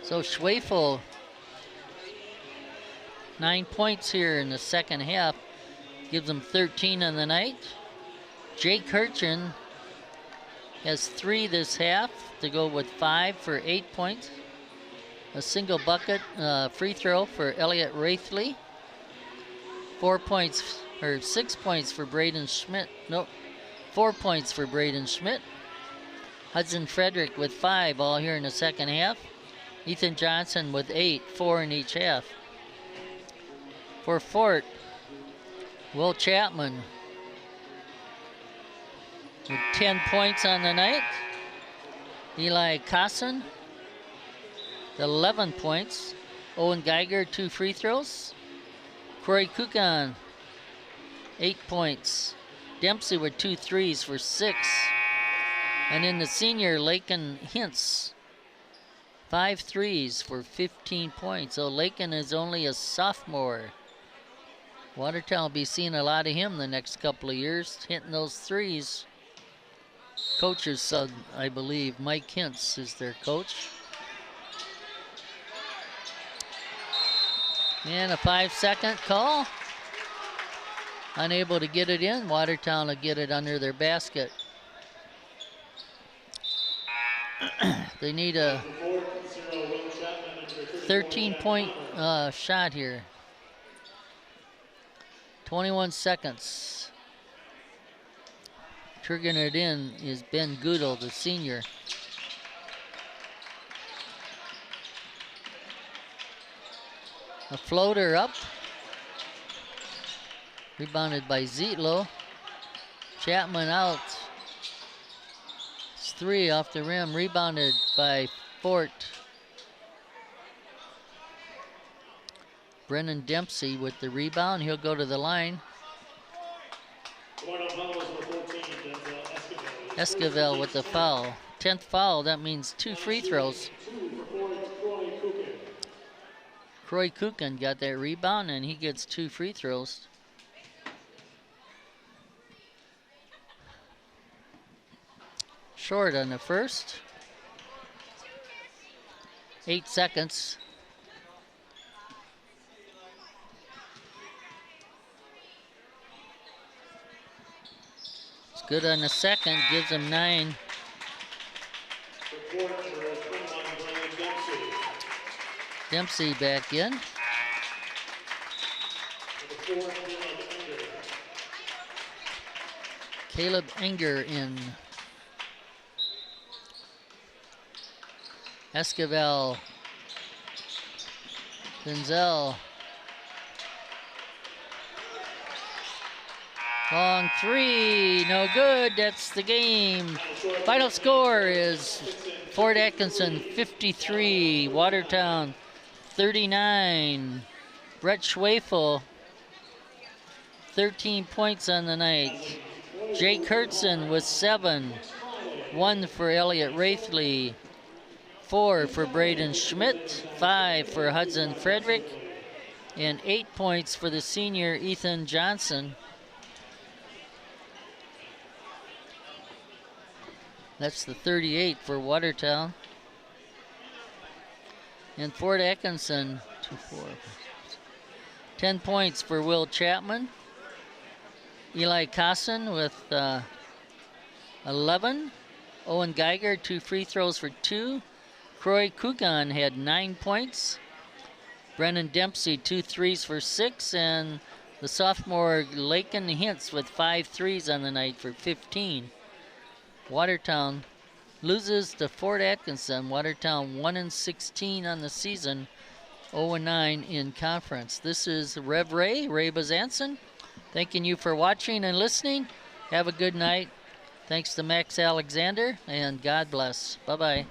So Schwefel, 9 points here in the second half, gives them 13 on the night. Jake Hurchin has 3 this half to go with 5 for 8 points. A single bucket free throw for Elliot Wraithley. 4 points or 6 points for Braden Schmidt. Nope, 4 points for Braden Schmidt. Hudson Frederick with 5 all here in the second half. Ethan Johnson with 8, 4 in each half. For Fort, Will Chapman with 10 points on the night. Eli Kasson, 11 points. Owen Geiger, 2 free throws. Corey Kukan, 8 points. Dempsey with 2 threes for 6. And in the senior, Lakin Hintz, 5 threes for 15 points. So Lakin is only a sophomore. Watertown will be seeing a lot of him the next couple of years, hitting those threes. Coach's son, I believe, Mike Hintz is their coach. And a 5-second call. Unable to get it in. Watertown will get it under their basket. They need a 13-point shot here. 21 seconds. Triggering it in is Ben Goodall, the senior. A floater up. Rebounded by Zietlow. Chapman out. It's 3 off the rim. Rebounded by Fort. Brennan Dempsey with the rebound. He'll go to the line. Esquivel with the foul. 10th foul. That means 2 free throws. Croy Kukin got that rebound, and he gets 2 free throws. Short on the first. 8 seconds. It's good on the second, gives him 9. Dempsey back in. Caleb Enger in. Esquivel. Denzel. Long 3, no good. That's the game. Final score is Fort Atkinson 53, Watertown 39. Brett Schwefel, 13 points on the night. Jake Hertzen with 7. 1 for Elliot Wraithley. 4 for Braden Schmidt. 5 for Hudson Frederick. And 8 points for the senior Ethan Johnson. That's the 38 for Watertown. And Fort Atkinson, 10 points for Will Chapman. Eli Cosson with 11. Owen Geiger, 2 free throws for 2. Croy Kugan had 9 points. Brennan Dempsey, 2 threes for 6. And the sophomore Laken Hintz with 5 threes on the night for 15. Watertown loses to Fort Atkinson. Watertown 1-16 on the season, 0-9 in conference. This is Rev Ray Bezanson, thanking you for watching and listening. Have a good night. Thanks to Max Alexander, and God bless. Bye-bye.